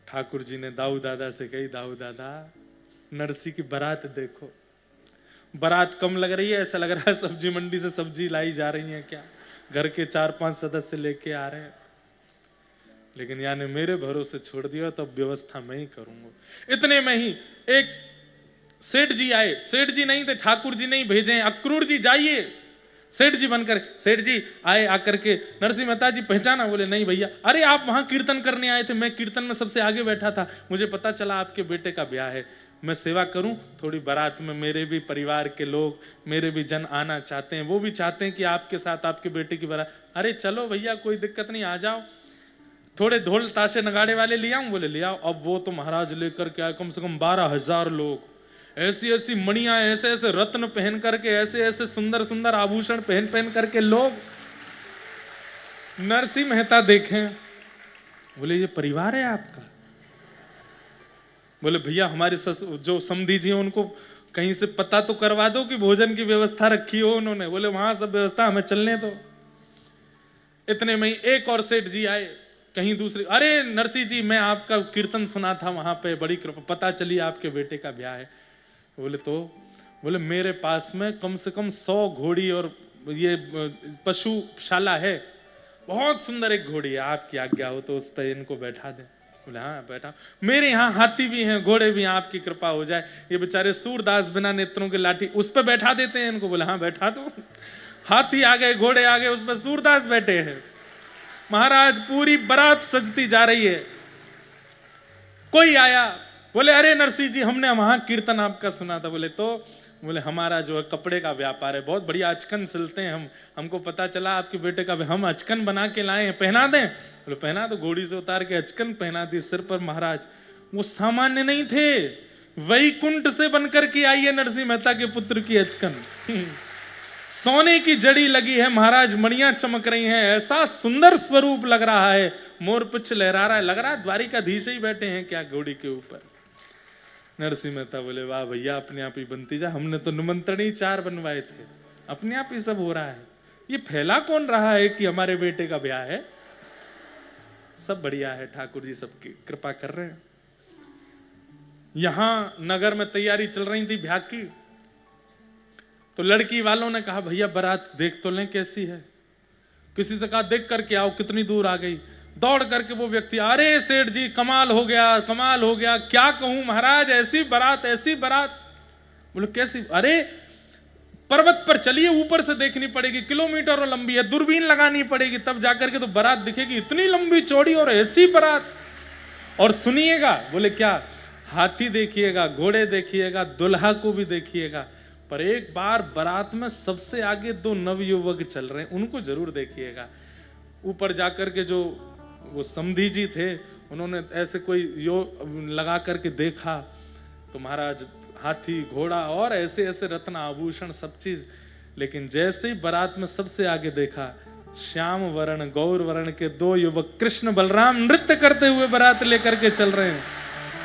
ठाकुर जी ने दाऊ दादा से कही, दाऊ दादा नरसी की बारात देखो, बारात कम लग रही है, ऐसा लग रहा है सब्जी मंडी से सब्जी लाई जा रही है क्या, घर के 4-5 सदस्य लेके आ रहे हैं। लेकिन यानी मेरे भरोसे छोड़ दिया तो व्यवस्था मैं ही करूंगा। इतने में ही एक सेठ जी आए, सेठ जी नहीं थे, ठाकुर जी नहीं भेजे, अक्रूर जी जाइए सेठ जी बनकर। सेठ जी आए, आकर के नरसिंह मेहता जी पहचाना? बोले नहीं भैया। अरे आप वहां कीर्तन करने आए थे, मैं कीर्तन में सबसे आगे बैठा था, मुझे पता चला आपके बेटे का ब्याह है, मैं सेवा करूं थोड़ी, बारात में मेरे भी परिवार के लोग, मेरे भी जन आना चाहते हैं, वो भी चाहते हैं कि आपके साथ आपके बेटे की बारात। अरे चलो भैया कोई दिक्कत नहीं, आ जाओ, थोड़े ढोल ताशे नगाड़े वाले ले आओ? बोले ले आओ। अब वो तो महाराज लेकर के आए कम से कम 12,000 लोग, ऐसी ऐसी मणियां, ऐसे ऐसे रत्न पहन करके, ऐसे ऐसे सुंदर सुंदर आभूषण पहन पहन करके लोग। नरसिंह मेहता देखें, बोले ये परिवार है आपका? बोले भैया हमारे जो समधी जी हैं उनको कहीं से पता तो करवा दो कि भोजन की व्यवस्था रखी हो उन्होंने। बोले वहां सब व्यवस्था, हमें चलने दो। इतने में ही एक और सेठ जी आए कहीं दूसरे, अरे नरसिंह जी मैं आपका कीर्तन सुना था वहां पे, बड़ी कृपा, पता चली आपके बेटे का ब्याह है। बोले तो? बोले मेरे पास में कम से कम 100 घोड़ी और ये पशुशाला है, बहुत सुंदर एक घोड़ी है, आपकी आज्ञा हो तो उस पर इनको बैठा दें। बोले हाँ बैठा। मेरे यहाँ हाथी भी हैं, घोड़े भी हैं, आपकी कृपा हो जाए। ये बेचारे सूरदास बिना नेत्रों के लाठी, उस पर बैठा देते हैं इनको। बोले हाँ बैठा दो। हाथी आ गए, घोड़े आ गए, उस पर सूरदास बैठे हैं। महाराज पूरी बारात सजती जा रही है। कोई आया, बोले अरे नरसिंह जी हमने वहां कीर्तन आपका सुना था। बोले तो? बोले हमारा जो है कपड़े का व्यापार है, बहुत बढ़िया अचकन सिलते हैं हम, हमको पता चला आपके बेटे का, हम अचकन बना के लाए हैं, पहना दें? बोले पहना दो। घोड़ी से उतार के अचकन पहना दी सिर पर। महाराज वो सामान्य नहीं थे, वैकुंठ से बनकर के आई है नरसिंह मेहता के पुत्र की अचकन। सोने की जड़ी लगी है महाराज, मणियां चमक रही हैं, ऐसा सुंदर स्वरूप लग रहा है, मोरपिच्छ लहरा रहा है, लग रहा है द्वारिकाधीश ही बैठे हैं क्या घोड़ी के ऊपर। नरसिंह मेहता बोले वाह भैया अपने आप ही बनती जा, हमने तो निमंत्रण ही 4 बनवाए थे, अपने आप ही सब हो रहा है। ये फैला कौन रहा है कि हमारे बेटे का ब्याह है? सब बढ़िया है, ठाकुर जी सबकी कृपा कर रहे हैं। यहां नगर में तैयारी चल रही थी ब्याह की, तो लड़की वालों ने कहा भैया बारात देख तो लें कैसी है। किसी से कहा देख करके आओ, कितनी दूर आ गई। दौड़ करके वो व्यक्ति, अरे सेठ जी कमाल हो गया, कमाल हो गया, क्या कहूं महाराज, ऐसी बारात ऐसी बारात। बोले कैसी? अरे पर्वत पर चलिए, ऊपर से देखनी पड़ेगी, किलोमीटरों लंबी है, दूरबीन लगानी पड़ेगी, तब जाकर के तो बारात दिखेगी, इतनी लंबी चौड़ी और ऐसी बारात। और सुनिएगा, बोले क्या? हाथी देखिएगा, घोड़े देखिएगा, दुल्हा को भी देखिएगा, पर एक बार बारात में सबसे आगे दो नवयुवक चल रहे हैं, उनको जरूर देखिएगा। ऊपर जाकर के जो वो समधी जी थे, उन्होंने ऐसे कोई लगा करके देखा, तो महाराज हाथी घोड़ा और ऐसे ऐसे रत्न आभूषण सब चीज। लेकिन जैसे ही बारात में सबसे आगे देखा, श्याम वर्ण गौर वर्ण के दो युवक कृष्ण बलराम नृत्य करते हुए बारात लेकर के चल रहे हैं।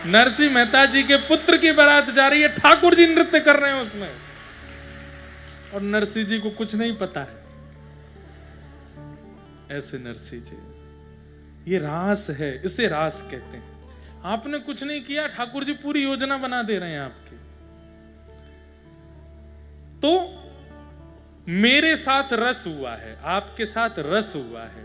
नरसिंह मेहता जी के पुत्र की बारात जा रही है, ठाकुर जी नृत्य कर रहे हैं उसमें, और नरसिंह जी को कुछ नहीं पता है। ऐसे नरसिंह जी, ये रास है, इसे रास कहते हैं। आपने कुछ नहीं किया, ठाकुर जी पूरी योजना बना दे रहे हैं आपकी। तो मेरे साथ रस हुआ है, आपके साथ रस हुआ है,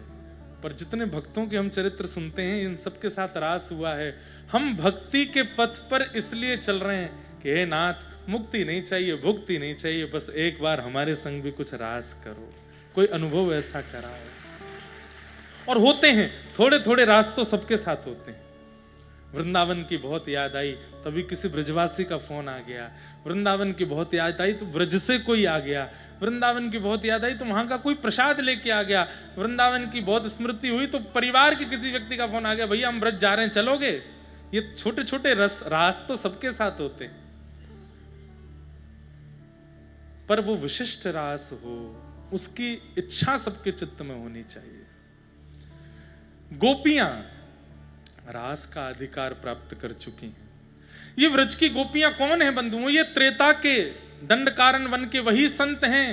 पर जितने भक्तों के हम चरित्र सुनते हैं, इन सबके साथ रास हुआ है। हम भक्ति के पथ पर इसलिए चल रहे हैं कि हे नाथ, मुक्ति नहीं चाहिए, भुक्ति नहीं चाहिए, बस एक बार हमारे संग भी कुछ रास करो, कोई अनुभव ऐसा कराओ। और होते हैं थोड़े थोड़े रास तो सबके साथ होते हैं। वृंदावन की बहुत याद आई, तभी किसी ब्रजवासी का फोन आ गया। वृंदावन की बहुत याद आई तो ब्रज से कोई आ गया। वृंदावन की बहुत याद आई तो वहां का कोई प्रसाद लेके आ गया। वृंदावन की बहुत स्मृति हुई तो परिवार के किसी व्यक्ति का फोन आ गया, भैया हम ब्रज जा रहे हैं, चलोगे? ये छोटे छोटे रास तो सबके साथ होते हैं, पर वो विशिष्ट रास हो, उसकी इच्छा सबके चित्त में होनी चाहिए। गोपियां रास का अधिकार प्राप्त कर चुकी हैं। ये व्रज की गोपियां कौन है बंधुओं? ये त्रेता के दंडकारन वन के वही संत हैं